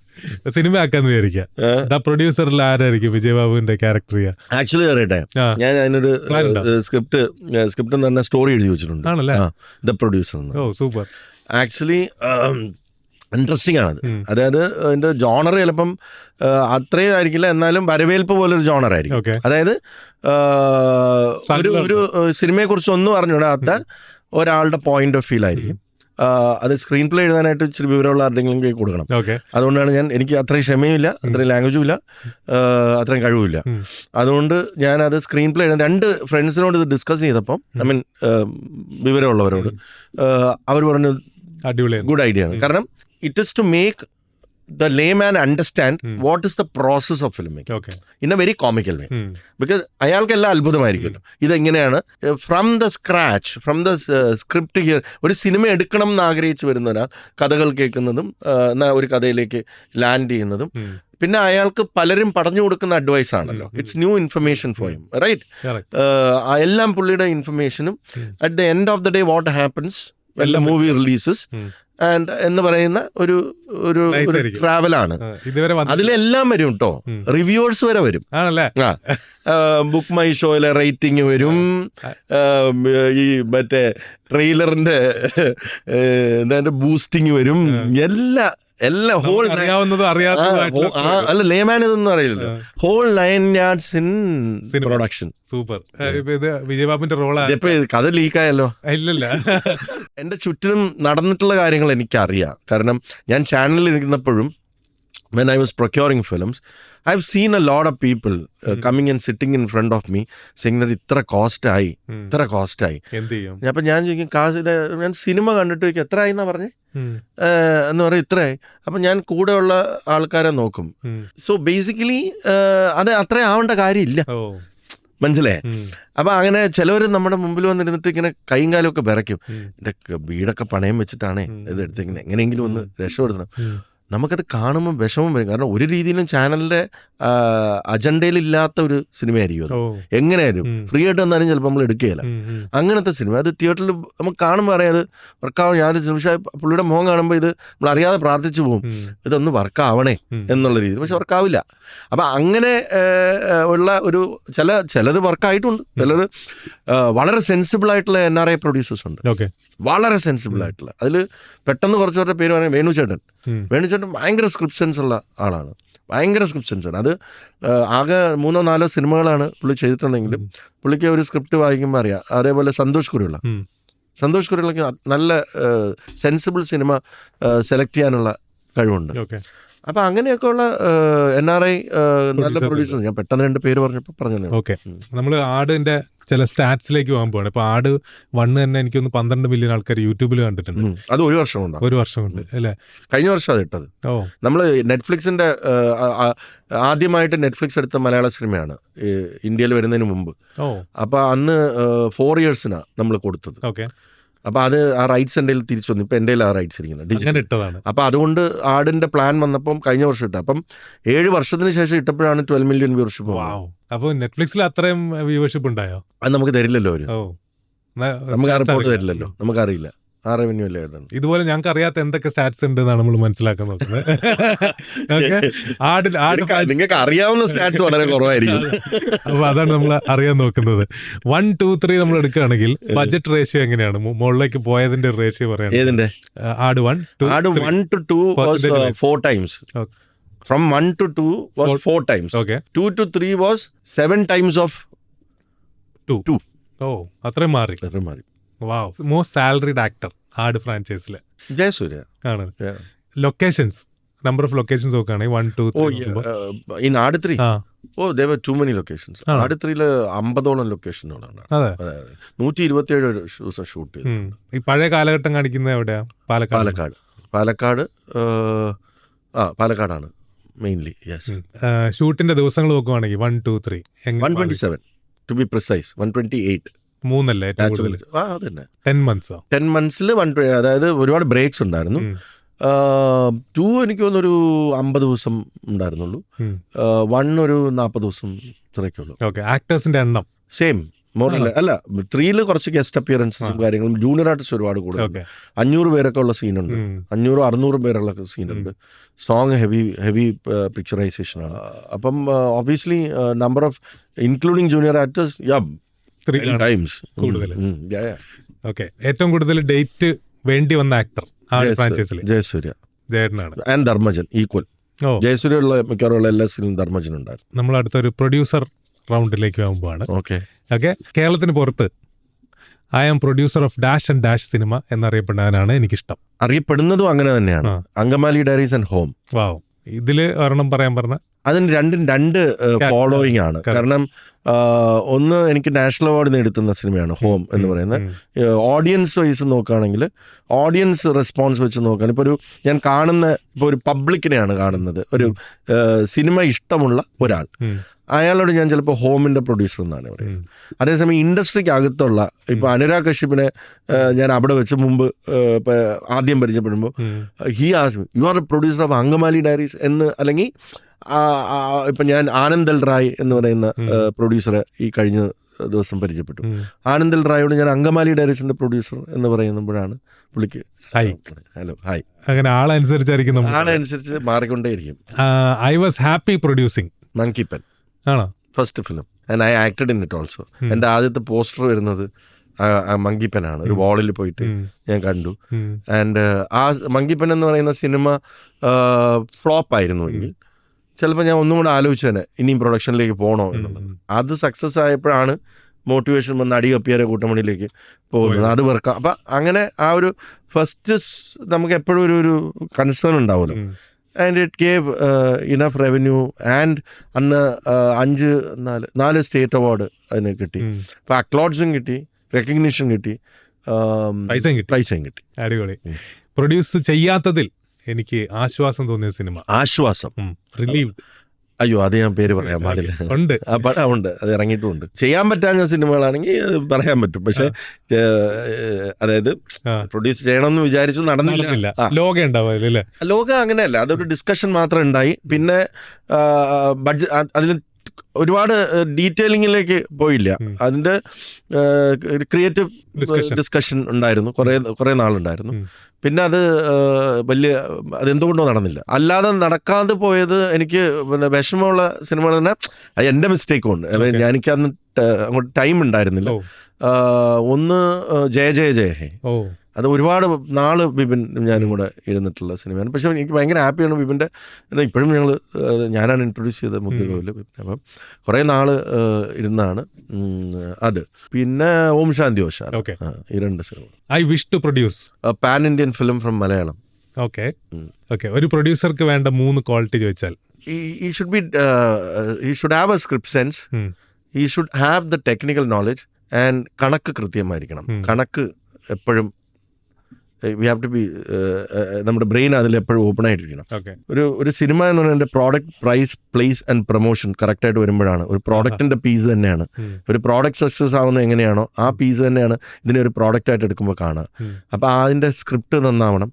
സിനിമ ആക്കാന്ന് വിചാരിക്കാം. ദ പ്രൊഡ്യൂസറിൽ ആരായിരിക്കും വിജയബാബുവിന്റെ ക്യാരക്ടർ ചെയ്യുക? ആക്ച്വലി അറിയട്ടെ, ഞാൻ അതിനൊരു സ്ക്രിപ്റ്റ് എന്ന് പറഞ്ഞ സ്റ്റോറി എഴുതി വെച്ചിട്ടുണ്ട്. The producer. Super. Actually interesting ആണത്. അതായത് അതിന്റെ ജോണർ ചിലപ്പം അത്രയും ആയിരിക്കില്ല, എന്നാലും വരവേൽപ്പ് പോലൊരു ജോണർ ആയിരിക്കും. അതായത് ഒരു സിനിമയെ കുറിച്ച് ഒന്നും അറിഞ്ഞൂടാത്ത ഒരാളുടെ പോയിന്റ് ഓഫ് വ്യൂ ആയിരിക്കും. അത് സ്ക്രീൻ പ്ലേ എഴുതാനായിട്ട് ഇച്ചിരി വിവരമുള്ള ആരുടെങ്കിലും കൈ കൊടുക്കണം. അതുകൊണ്ടാണ് എനിക്ക് അത്രയും ക്ഷമയുമില്ല, അത്രയും ലാംഗ്വേജും ഇല്ല, അത്രയും കഴിവില്ല. അതുകൊണ്ട് ഞാനത് സ്ക്രീൻ പ്ലേ എഴുതാൻ 2 ഫ്രണ്ട്സിനോട് ഇത് ഡിസ്കസ് ചെയ്തപ്പം, വിവരമുള്ളവരോട്, അവർ പറഞ്ഞു ഗുഡ് ഐഡിയ ആണ്. കാരണം it is to make the layman understand what is the process of filmmaking okay in a very comical way. Because അയാൾക്ക് എല്ലാം അത്ഭുതമായിരിക്കുമല്ലോ ഇതെങ്ങനെയാണ് from the scratch from the script here. ഒരു സിനിമ എടുക്കണം എന്ന് ആഗ്രഹിച്ച് വരുന്ന ഒരാൾ കഥകൾ കേൾക്കുന്നതും ഒരു കഥയിലേക്ക് ലാൻഡ് ചെയ്യുന്നതും പിന്നെ അയാൾക്ക് പലരും പറഞ്ഞു കൊടുക്കുന്ന അഡ്വൈസ് ആണല്ലോ. It's new information for him, right? എല്ലാം പുള്ളിയുടെ ഇൻഫർമേഷനും at the end of the day what happens when the movie releases and എന്ന് പറയുന്ന ഒരു ട്രാവലാണ്. അതിലെല്ലാം വരും കേട്ടോ, റിവ്യൂവേഴ്സ് വരെ വരും. ബുക്ക് മൈ ഷോയിലെ റേറ്റിംഗ് വരും, ഈ മറ്റേ ട്രെയിലറിന്റെ എന്താ ബൂസ്റ്റിംഗ് വരും, എല്ലാം ഹോൾ അല്ല ലേമാൻ ഇതൊന്നും അറിയില്ലല്ലോ. Whole 9 yards in production. Super. വിജയബാബുവിന്റെ റോളാ. ഇപ്പൊ കഥ ലീക്കായല്ലോ. ഇല്ലല്ല, എന്റെ ചുറ്റിനും നടന്നിട്ടുള്ള കാര്യങ്ങൾ എനിക്കറിയാം. കാരണം ഞാൻ ചാനലിൽ ഇരിക്കുന്നപ്പോഴും when I was procuring films, I've seen a lot of people coming and sitting in front of me saying that ഇത്ര കോസ്റ്റ് ആയി. അപ്പൊ ഞാൻ ചോദിക്കും കാശ്, ഞാൻ സിനിമ കണ്ടിട്ട് ചോദിക്കും എത്ര ആയി എന്നാ പറഞ്ഞേ എന്ന് പറയും, ഇത്രയായി. അപ്പൊ ഞാൻ കൂടെ ഉള്ള ആൾക്കാരെ നോക്കും. സോ ബേസിക്കലി അത് അത്ര ആവേണ്ട കാര്യമില്ല, മനസ്സിലായേ? അപ്പൊ അങ്ങനെ ചിലവർ നമ്മുടെ മുമ്പിൽ വന്നിരുന്നിട്ട് ഇങ്ങനെ കൈയും കാലും ഒക്കെ വിറയ്ക്കും, എന്റെ വീടൊക്കെ പണയം വെച്ചിട്ടാണ് ഇത് എടുത്തേക്കുന്നത്, എങ്ങനെയെങ്കിലും ഒന്ന് രക്ഷപ്പെടുത്തണം. നമുക്കത് കാണുമ്പോൾ വിഷമം വരും. കാരണം ഒരു രീതിയിലും ചാനലിന്റെ അജണ്ടയിലില്ലാത്ത ഒരു സിനിമയായിരിക്കും അത്. എങ്ങനെയായാലും ഫ്രീ ആയിട്ട് വന്നാലും ചിലപ്പോൾ നമ്മൾ എടുക്കുകയില്ല അങ്ങനത്തെ സിനിമ. അത് തിയേറ്ററിൽ നമുക്ക് കാണുമ്പോൾ അറിയാം അത് വർക്കാവും. ഞാനൊരു നിമിഷം പുള്ളിയുടെ മുഖം കാണുമ്പോൾ ഇത് നമ്മൾ അറിയാതെ പ്രാർത്ഥിച്ചു പോകും, ഇതൊന്ന് വർക്കാവണേ എന്നുള്ള രീതിയിൽ. പക്ഷെ വർക്കാവില്ല. അപ്പം അങ്ങനെ ഉള്ള ഒരു ചിലത് വർക്കായിട്ടുണ്ട്, ചിലത് വളരെ സെൻസിബിൾ ആയിട്ടുള്ള NRI പ്രൊഡ്യൂസേഴ്സ് ഉണ്ട്, വളരെ സെൻസിബിൾ ആയിട്ടുള്ള. അതിൽ പെട്ടെന്ന് കുറച്ച് പേരുടെ പേര് പറയാം, വേണുചേട്ടൻ ഭയങ്കര സ്ക്രിപ്റ്റ് സെൻസ് ഉള്ള ആളാണ്, ഭയങ്കര സ്ക്രിപ്റ്റ് സെൻസ് ആണ്. അത് ആകെ 3-4 സിനിമകളാണ് പുള്ളി ചെയ്തിട്ടുണ്ടെങ്കിലും പുള്ളിക്ക് ഒരു സ്ക്രിപ്റ്റ് വായിക്കുമ്പോൾ അറിയാം. അതേപോലെ സന്തോഷ് കുരുവിളക്ക് നല്ല സെൻസിബിൾ സിനിമ സെലക്ട് ചെയ്യാനുള്ള കഴിവുണ്ട്. അപ്പൊ അങ്ങനെയൊക്കെ ഉള്ള NRI നല്ല പ്രൊഡ്യൂസേഴ്സ്. ഞാൻ പെട്ടെന്ന് 2 പേര് പറഞ്ഞപ്പോൾ പറഞ്ഞു. ഓക്കെ, നമ്മൾ ആടിന്റെ ചില സ്റ്റാറ്റ്സിലേക്ക് പോകാൻ പോവാണ്. ഇപ്പൊ ആട് 1 തന്നെ എനിക്കൊന്ന് 12 മില്യൺ ആൾക്കാർ യൂട്യൂബിൽ കണ്ടിട്ടുണ്ട്. അത് ഒരു വർഷം കൊണ്ട് അല്ലേ? കഴിഞ്ഞ വർഷം അത് ഇട്ടത്. നമ്മള് നെറ്റ്ഫ്ലിക്സിന്റെ ആദ്യമായിട്ട് നെറ്റ്ഫ്ലിക്സ് എടുത്ത മലയാള സിനിമയാണ് ഇന്ത്യയിൽ വരുന്നതിന് മുമ്പ്. അപ്പൊ അന്ന് 4 yearsനാ നമ്മൾ കൊടുത്തത്. അപ്പൊ അത് ആ റൈറ്റ്സ് എൻ്റെ തിരിച്ചു വന്നു. ഇപ്പൊ എൻ്റെ ആ റൈറ്റ്സ് ഇരിക്കുന്നത്. അപ്പൊ അതുകൊണ്ട് ആടിന്റെ പ്ലാൻ വന്നപ്പം കഴിഞ്ഞ വർഷം ഇട്ട. അപ്പം 7 വർഷത്തിന് ശേഷം ഇട്ടപ്പോഴാണ് 12 മില്യൺ വ്യൂവർഷിപ്പ്. അപ്പൊ നെറ്റ്ഫ്ലിക്സിൽ അത്രയും വ്യൂവർഷിപ്പ് ഉണ്ടായോ? അത് നമുക്ക് തരില്ലല്ലോ അവര്, നമുക്ക് ആ റിപ്പോർട്ട് തരില്ലല്ലോ, നമുക്കറിയില്ല ആ റവന്യൂ അല്ലേ. ഇതുപോലെ ഞങ്ങൾക്ക് അറിയാത്ത എന്തൊക്കെ സ്റ്റാറ്റ്സ് ഉണ്ട് എന്നാണ് നമ്മൾ മനസ്സിലാക്കാൻ നോക്കുന്നത്. നിങ്ങൾക്ക് അറിയാവുന്ന സ്റ്റാറ്റ്സ് വളരെ കുറവായിരിക്കും. അപ്പൊ അതാണ് നമ്മൾ അറിയാൻ നോക്കുന്നത്. 1, 2, 3 നമ്മൾ എടുക്കുകയാണെങ്കിൽ ബഡ്ജറ്റ് റേഷ്യോ എങ്ങനെയാണ്? മുകളിലേക്ക് പോയതിന്റെ റേഷ്യോ പറയാം. ഏതിന്റെ? ആട് 1 to 2 was 4 times. From 1 to 2 was 4 times. 2 to 3 was 7 times of 2. അത്രയും മാറി. വാവ്. മോസ്റ്റ് സാലറിഡ് ആക്ടർ ആട് ഫ്രാഞ്ചൈസില് ജയസൂര്യ ആണ്. ലൊക്കേഷൻസ്, നമ്പർ ഓഫ് ലൊക്കേഷൻസ് നോക്കുകയാണെങ്കിൽ 1, 2, 3 in ആട് 3. there were too many locations. ആട് 3 50ഓളം ലൊക്കേഷനുകളാണ്. 127 ദിവസം ഷൂട്ട് ചെയ്തു. ഈ പഴയ കാലഘട്ടം കാണിക്കുന്നത് എവിടെയാ? പാലക്കാടാണ് മെയിൻലി. ഷൂട്ടിന്റെ ദിവസങ്ങൾ നോക്കുവാണെങ്കിൽ 1, 2, 3 127 to be precise. 128 3 10 months. അതായത് ഒരുപാട് ബ്രേക്സ് ഉണ്ടായിരുന്നു. 2 എനിക്ക് തോന്നുന്നൊരു 50 ദിവസം ഉണ്ടായിരുന്നുള്ളൂ. 1 ഒരു 40 ദിവസം ഇത്രയൊക്കെയുള്ളൂ. ആക്ടേഴ്സിന്റെ എണ്ണം സെയിം മോഡൽ അല്ല. 3 കുറച്ച് ഗസ്റ്റ് അപ്പിയറൻസും കാര്യങ്ങളും ജൂനിയർ ആർട്ടിസ്റ്റ് ഒരുപാട് കൂടുതൽ. 500 പേരൊക്കെ ഉള്ള സീനുണ്ട്, 500-600 പേരുള്ള സീനുണ്ട്. സോങ് ഹെവി പിക്ചറൈസേഷൻ ആണ്. അപ്പം obviously number of including junior artist times കൂടുതൽ. ഏറ്റവും കൂടുതൽ ഡേറ്റ് വേണ്ടി വന്ന ആക്ടർ ഫ്രാഞ്ചൈസിൽ ജയേട്ടനാണ്. And Dharmajan equal. ജയസൂര്യ ഉള്ള മിക്കവാറുള്ള എല്ലാ സീനിലും ധർമ്മജൻ ഉണ്ടായിരുന്നു. നമ്മൾ അടുത്തൊരു പ്രൊഡ്യൂസർ റൗണ്ടിലേക്ക് പോകുമ്പോഴാണ്. കേരളത്തിന് പുറത്ത് I am producer of dash and dash cinema എന്നറിയപ്പെടാനാണ് എനിക്കിഷ്ടം. അറിയപ്പെടുന്നതും അങ്ങനെ തന്നെയാണ്. Angamaly Diaries and Home. Wow. ഇതില് ഒരെണ്ണം പറയാൻ പറഞ്ഞ അതിന് രണ്ട് ഫോളോയിങ് ആണ്. കാരണം ഒന്ന് എനിക്ക് നാഷണൽ അവാർഡ് നേടുത്തുന്ന സിനിമയാണ് ഹോം എന്ന് പറയുന്നത്. ഓഡിയൻസ് വൈസ് നോക്കുകയാണെങ്കിൽ ഓഡിയൻസ് റെസ്പോൺസ് വെച്ച് നോക്കുകയാണെങ്കിൽ ഇപ്പോൾ ഞാൻ കാണുന്ന ഇപ്പോൾ ഒരു പബ്ലിക്കിനെയാണ് കാണുന്നത്, ഒരു സിനിമ ഇഷ്ടമുള്ള ഒരാൾ, അയാളോട് ഞാൻ ചിലപ്പോൾ ഹോമിൻ്റെ പ്രൊഡ്യൂസർ എന്നാണ് പറയുന്നത്. അതേസമയം ഇൻഡസ്ട്രിക്ക് അകത്തുള്ള ഇപ്പോൾ അനുരാഗ് കശ്യപിനെ ഞാൻ അവിടെ വെച്ച് മുമ്പ് ആദ്യം പരിചയപ്പെടുമ്പോൾ ഹി ആസ് you are a producer of Angamaly Diaries എന്ന്, അല്ലെങ്കിൽ ഇപ്പം ഞാൻ ആനന്ദൽ റായ് എന്ന് പറയുന്ന പ്രൊഡ്യൂസറെ ഈ കഴിഞ്ഞ ദിവസം പരിചയപ്പെട്ടു. ആനന്ദൽ റായോട് ഞാൻ അങ്കമാലി ഡയറീസിന്റെ പ്രൊഡ്യൂസർ എന്ന് പറയുമ്പോഴാണ് പുള്ളിക്ക് ഹലോ ഹായ്, അങ്ങനെ ആളനുസരിച്ച് മാറിക്കൊണ്ടേയിരിക്കും. I was happy producing Monkey Pen ആണോ first film and I acted in it also. എൻ്റെ ആദ്യത്തെ പോസ്റ്റർ വരുന്നത് മങ്കി പെനാണ്. ഒരു വാളിൽ പോയിട്ട് ഞാൻ കണ്ടു. ആൻഡ് ആ മങ്കി പെൻ എന്ന് പറയുന്ന സിനിമ ഫ്ലോപ്പ് ആയിരുന്നു എങ്കിൽ ചിലപ്പോൾ ഞാൻ ഒന്നും കൂടെ ആലോചിച്ചേനെ ഇനിയും പ്രൊഡക്ഷനിലേക്ക് പോകണോ എന്നുള്ളത്. അത് സക്സസ് ആയപ്പോഴാണ് മോട്ടിവേഷൻ വന്ന് അടികപ്പിയാരെ കൂട്ടമണിയിലേക്ക് പോകുന്നത്. അത് വെറുക്കാം. അപ്പം അങ്ങനെ ആ ഒരു ഫസ്റ്റ് നമുക്ക് എപ്പോഴും ഒരു കൺസേൺ ഉണ്ടാവുമല്ലോ. And it gave enough revenue. And അന്ന് 4 സ്റ്റേറ്റ് അവാർഡ് അതിന് കിട്ടി. അപ്പം അക്ലോഡ്സും കിട്ടി, റെക്കഗ്നീഷൻ കിട്ടി, പൈസയും കിട്ടി. അടിപൊളി. പ്രൊഡ്യൂസ് ചെയ്യാത്തതിൽ എനിക്ക് ആശ്വാസം തോന്നിയ സിനിമ ആശ്വാസം, റിലീവ്. അയ്യോ അത് ഞാൻ പേര് പറയാൻ പാടില്ല. ഉണ്ട് ആ പടം ഉണ്ട്, അത് ഇറങ്ങിയിട്ടുമുണ്ട്. ചെയ്യാൻ പറ്റാത്ത സിനിമകളാണെങ്കിൽ അത് പറയാൻ പറ്റും. പക്ഷെ അതായത് പ്രൊഡ്യൂസ് ചെയ്യണമെന്ന് വിചാരിച്ചു, നടന്നില്ല. ലോക ഉണ്ടാവില്ല. ലോക അങ്ങനെയല്ല, അതൊരു ഡിസ്കഷൻ മാത്രം ഉണ്ടായി. പിന്നെ ബഡ്ജറ്റ് അതിൽ ഒരുപാട് ഡീറ്റെയിലിങ്ങിലേക്ക് പോയില്ല. അതിൻ്റെ ക്രിയേറ്റീവ് ഡിസ്കഷൻ ഉണ്ടായിരുന്നു, കുറേ നാളുണ്ടായിരുന്നു. പിന്നെ അത് അതെന്തുകൊണ്ടോ നടന്നില്ല. അല്ലാതെ നടക്കാതെ പോയത് എനിക്ക് വിഷമമുള്ള സിനിമകൾ തന്നെ എൻ്റെ മിസ്റ്റേക്കും ഉണ്ട്. എനിക്ക് അന്ന് അങ്ങോട്ട് ടൈം ഉണ്ടായിരുന്നില്ല. ഒന്ന് ജയ ജയ ജയ ഹേ, അത് ഒരുപാട് നാള് വിപിൻ ഞാനും കൂടെ ഇരുന്നിട്ടുള്ള സിനിമയാണ്. പക്ഷെ എനിക്ക് ഭയങ്കര ഹാപ്പിയാണ് വിപിൻ്റെ. ഇപ്പോഴും ഞാനാണ് ഇൻട്രൊഡ്യൂസ് ചെയ്തത് മുദ്രകോവിൽ. അപ്പം കുറേ നാള് ഇരുന്നാണ് അത്. പിന്നെ ഓം ശാന്തി ഓശാൻ, ഈ 2 സിനിമ. I wish to produce pan Indian film from Malayalam. Okay. ഒരു പ്രൊഡ്യൂസർക്ക് വേണ്ട 3 ക്വാളിറ്റി ചോദിച്ചാൽ? He should have a script sense. He should have the technical knowledge and കണക്ക് കൃത്യമായിരിക്കണം. കണക്ക് എപ്പോഴും വി ഹാവ് ടു ബി, നമ്മുടെ ബ്രെയിൻ അതിൽ എപ്പോഴും ഓപ്പൺ ആയിട്ടിരിക്കണം. ഒരു സിനിമ എന്ന് പറയുന്നത് product, price, place and promotion കറക്റ്റായിട്ട് വരുമ്പോഴാണ് ഒരു പ്രോഡക്റ്റിന്റെ പീസ് തന്നെയാണ്. ഒരു പ്രോഡക്റ്റ് സക്സസ് ആവുന്നത് എങ്ങനെയാണോ ആ പീസ് തന്നെയാണ് ഇതിനെ ഒരു പ്രോഡക്റ്റായിട്ട് എടുക്കുമ്പോൾ കാണുക. അപ്പോൾ അതിൻ്റെ സ്ക്രിപ്റ്റ് നന്നാവണം.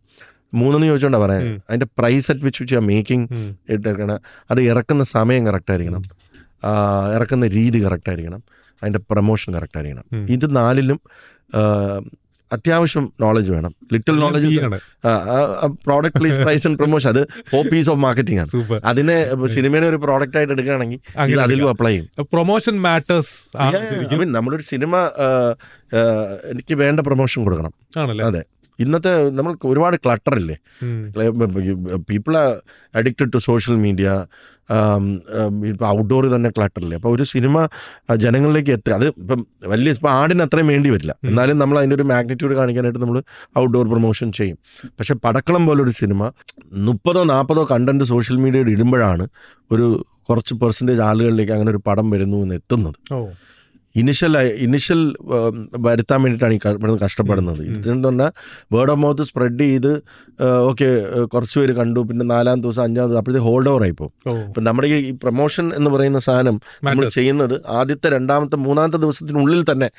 3 ചോദിച്ചോണ്ടാ പറയാം. അതിൻ്റെ price at which you are making ഇട്ടെടുക്കണം. അത് ഇറക്കുന്ന സമയം കറക്റ്റായിരിക്കണം, ഇറക്കുന്ന രീതി കറക്റ്റായിരിക്കണം, അതിൻ്റെ പ്രൊമോഷൻ കറക്റ്റായിരിക്കണം. ഇത് 4ലും അത്യാവശ്യം നോളജ് വേണം. Little knowledge, product, place, price and promotion, അത് 4 പീസ് ഓഫ് മാർക്കറ്റിംഗ് ആണ്. അതിനെ സിനിമേനെ ഒരു പ്രോഡക്റ്റ് ആയിട്ട് എടുക്കുകയാണെങ്കിൽ ഇത് അതിലും അപ്ലൈ ചെയ്യും. Promotion matters. നമ്മളൊരു സിനിമ എനിക്ക് വേണ്ട പ്രൊമോഷൻ കൊടുക്കണം. അതെ, ഇന്നത്തെ നമ്മൾ ഒരുപാട് ക്ലട്ടർ ഇല്ലേ, people are addicted to social media. ഇപ്പോൾ ഔട്ട്ഡോർ തന്നെ ക്ലട്ടറില്ലേ. അപ്പോൾ ഒരു സിനിമ ജനങ്ങളിലേക്ക് എത്തുക, അത് ഇപ്പം ഇപ്പം ആടിന് അത്രയും വേണ്ടി വരില്ല, എന്നാലും നമ്മൾ അതിൻ്റെ ഒരു മാഗ്നിറ്റ്യൂഡ് കാണിക്കാനായിട്ട് നമ്മൾ ഔട്ട്ഡോർ പ്രൊമോഷൻ ചെയ്യും. പക്ഷെ പടക്കളം പോലൊരു സിനിമ 30-40 കണ്ടന്റ് സോഷ്യൽ മീഡിയയിൽ ഇടുമ്പോഴാണ് ഒരു കുറച്ച് പെർസെൻറ്റേജ് ആളുകളിലേക്ക് അങ്ങനെ ഒരു പടം വരുന്നു എന്ന് എത്തുന്നത്. ഇനിഷ്യൽ വരുത്താൻ വേണ്ടിയിട്ടാണ് ഈ കഷ്ടപ്പെടുന്നത്. ഇതെന്ന് പറഞ്ഞാൽ വേർഡ് ഓഫ് മൗത്ത് സ്പ്രെഡ് ചെയ്ത് ഓക്കെ കുറച്ച് പേര് കണ്ടു, പിന്നെ 4-ാം ദിവസം 5-ാം ദിവസം അപ്പോഴത്തേക്ക് ഹോൾഡ് ഓവർ ആയിപ്പോൾ. ഇപ്പം നമ്മുടെ ഈ പ്രൊമോഷൻ എന്ന് പറയുന്ന സാധനം നമ്മൾ ചെയ്യുന്നത് ആദ്യത്തെ 2ാമത്തെ 3ാമത്തെ ദിവസത്തിനുള്ളിൽ തന്നെ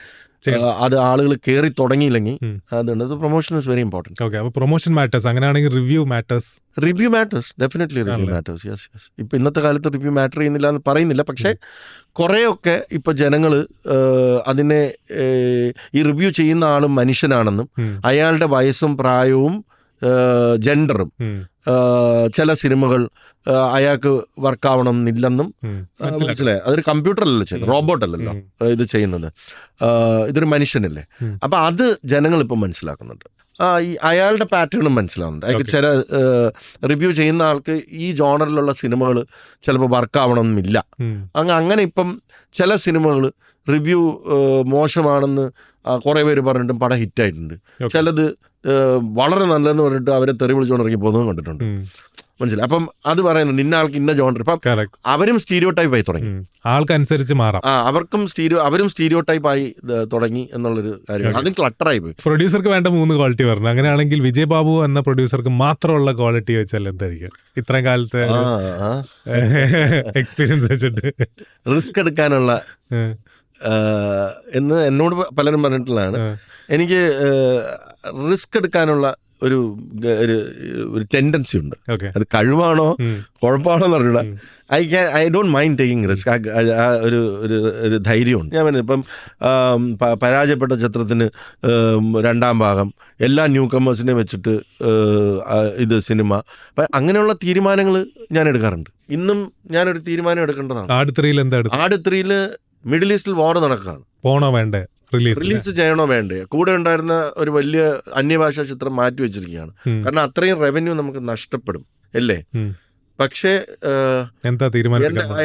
അത് ആളുകൾ കയറി തുടങ്ങിയില്ലെങ്കിൽ അതുകൊണ്ട് promotion is very important. Okay, അപ്പോൾ പ്രൊമോഷൻ മാറ്റേഴ്സ്. അങ്ങനെയാണെങ്കിൽ review matters. Definitely review matters. Yes. ഇപ്പം ഇന്നത്തെ കാലത്ത് റിവ്യൂ മാറ്റർ ചെയ്യുന്നില്ല എന്ന് പറയുന്നില്ല, പക്ഷേ കുറേയൊക്കെ ഇപ്പോൾ ജനങ്ങൾ അതിനെ ഈ റിവ്യൂ ചെയ്യുന്ന ആളും മനുഷ്യനാണെന്നും അയാളുടെ വയസ്സും പ്രായവും ജെൻഡറും ചില സിനിമകൾ അയാൾക്ക് വർക്കാവണം എന്നില്ലെന്നും മനസ്സിലായി. അതൊരു കമ്പ്യൂട്ടറല്ലല്ലോ ചെയ്യുന്നത്, റോബോട്ടല്ലല്ലോ ഇത് ചെയ്യുന്നത്, ഇതൊരു മനുഷ്യനല്ലേ. അപ്പം അത് ജനങ്ങളിപ്പോൾ മനസ്സിലാക്കുന്നുണ്ട്. ഈ അയാളുടെ പാറ്റേണും മനസ്സിലാവുന്നുണ്ട്. അയാൾക്ക് ചില റിവ്യൂ ചെയ്യുന്ന ആൾക്ക് ഈ ജോണറിലുള്ള സിനിമകൾ ചിലപ്പോൾ വർക്കാവണമെന്നില്ല. അങ്ങനെ ഇപ്പം ചില സിനിമകൾ റിവ്യൂ മോശമാണെന്ന് കുറേ പേര് പറഞ്ഞിട്ടും പടം ഹിറ്റായിട്ടുണ്ട്. ചിലത് വളരെ നല്ലതെന്ന് പറഞ്ഞിട്ട് അവരെ തെറി വിളിച്ചുകൊണ്ടിറങ്ങി പോകുന്നതും കണ്ടിട്ടുണ്ട്. മനസ്സിലായി. അപ്പം അത് പറയുന്നുണ്ട് ഇന്ന ആൾക്ക് ഇന്ന ജോണർ. ഇപ്പം അവരും സ്റ്റീരിയോ ടൈപ്പ് ആയി തുടങ്ങി, ആൾക്കനുസരിച്ച് മാറാം. അവരും സ്റ്റീരിയോ ടൈപ്പ് ആയി തുടങ്ങി എന്നുള്ളൊരു കാര്യമാണ്. അതും ക്ലട്ടറായി പോയി. പ്രൊഡ്യൂസർക്ക് വേണ്ട 3 ക്വാളിറ്റി പറഞ്ഞു. അങ്ങനെയാണെങ്കിൽ വിജയ് ബാബു എന്ന പ്രൊഡ്യൂസർക്ക് മാത്രമുള്ള ക്വാളിറ്റി വെച്ചാൽ എന്തായിരിക്കും ഇത്രയും കാലത്തെ എക്സ്പീരിയൻസ് വെച്ചിട്ട്? റിസ്ക് എടുക്കാനുള്ള എന്ന് എന്നോട് പലരും പറഞ്ഞിട്ടുള്ളതാണ്. എനിക്ക് റിസ്ക് എടുക്കാനുള്ള ഒരു ടെൻഡൻസി ഉണ്ട്. അത് കഴിവാണോ കുഴപ്പമാണോ എന്ന് അറിയില്ല. I don't mind taking risk. ഒരു ധൈര്യമുണ്ട്. ഞാൻ പറഞ്ഞു ഇപ്പം പരാജയപ്പെട്ട ചിത്രത്തിന് 2ാം ഭാഗം എല്ലാ ന്യൂ കമേഴ്സിനെയും വെച്ചിട്ട് ഇത് സിനിമ, അപ്പം അങ്ങനെയുള്ള തീരുമാനങ്ങൾ ഞാൻ എടുക്കാറുണ്ട്. ഇന്നും ഞാനൊരു തീരുമാനം എടുക്കേണ്ടതാണ്. ആട് 3 മിഡിൽ ഈസ്റ്റിൽ വാർ നടക്കുകയാണ്. പോണോ വേണ്ടേ, റിലീസ് ചെയ്യണോ വേണ്ടേ? കൂടെ ഉണ്ടായിരുന്ന ഒരു വലിയ അന്യഭാഷാ ചിത്രം മാറ്റി വെച്ചിരിക്കുകയാണ്. കാരണം അത്രയും റവന്യൂ നമുക്ക് നഷ്ടപ്പെടും അല്ലേ? പക്ഷേ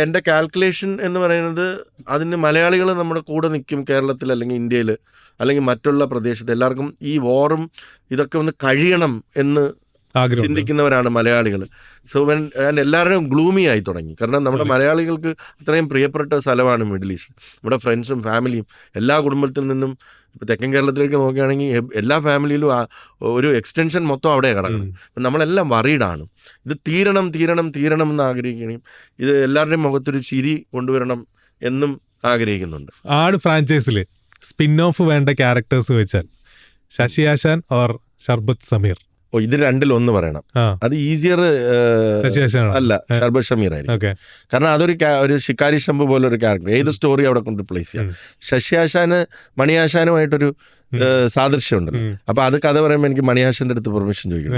എൻ്റെ കാൽക്കുലേഷൻ എന്ന് പറയുന്നത് അതിന് മലയാളികൾ നമ്മുടെ കൂടെ നിൽക്കും, കേരളത്തിൽ അല്ലെങ്കിൽ ഇന്ത്യയിൽ അല്ലെങ്കിൽ മറ്റുള്ള പ്രദേശത്ത്. എല്ലാവർക്കും ഈ വാറും ഇതൊക്കെ ഒന്ന് കഴിയണം എന്ന് ചിന്തിക്കുന്നവരാണ് മലയാളികൾ. സോ എല്ലാവരും ഗ്ലൂമി ആയി തുടങ്ങി. കാരണം നമ്മുടെ മലയാളികൾക്ക് അത്രയും പ്രിയപ്പെട്ട സ്ഥലമാണ് മിഡിൽ ഈസ്റ്റ്. നമ്മുടെ ഫ്രണ്ട്സും ഫാമിലിയും എല്ലാ കുടുംബത്തിൽ നിന്നും ഇപ്പോൾ തെക്കൻ കേരളത്തിലേക്ക് നോക്കുകയാണെങ്കിൽ എല്ലാ ഫാമിലിയിലും ഒരു എക്സ്റ്റൻഷൻ മൊത്തം അവിടെ കിടക്കണം. അപ്പം നമ്മളെല്ലാം വറീഡാണ്. ഇത് തീരണം എന്ന് ആഗ്രഹിക്കുകയും ഇത് എല്ലാവരുടെയും മുഖത്തൊരു ചിരി കൊണ്ടുവരണം എന്നും ആഗ്രഹിക്കുന്നുണ്ട്. ആട് ഫ്രാഞ്ചൈസിൽ സ്പിൻ ഓഫ് വേണ്ട ക്യാരക്ടേഴ്സ് വെച്ചാൽ ശശി ആശാൻ ഓർ ഷർബത്ത് സമീർ? ഇത് രണ്ടിലൊന്ന് പറയണം. അത് ഈസിയർ അല്ല, ഷർബത്ത് ഷമീർ ആയിരിക്കും. കാരണം അതൊരു ശിക്കാരി ശംഭു പോലെ ഒരു ക്യാരക്ടർ, ഏത് സ്റ്റോറി അവിടെ കൊണ്ട് പ്ലേസ് ചെയ്യാം. ശശി ആശാന് മണിയാശാനുമായിട്ടൊരു സാദൃശ്യമുണ്ടല്ലോ. അപ്പൊ അത് കഥ പറയുമ്പോൾ എനിക്ക് മണിയാശാന്റെ അടുത്ത് പെർമിഷൻ ചോദിക്കണം.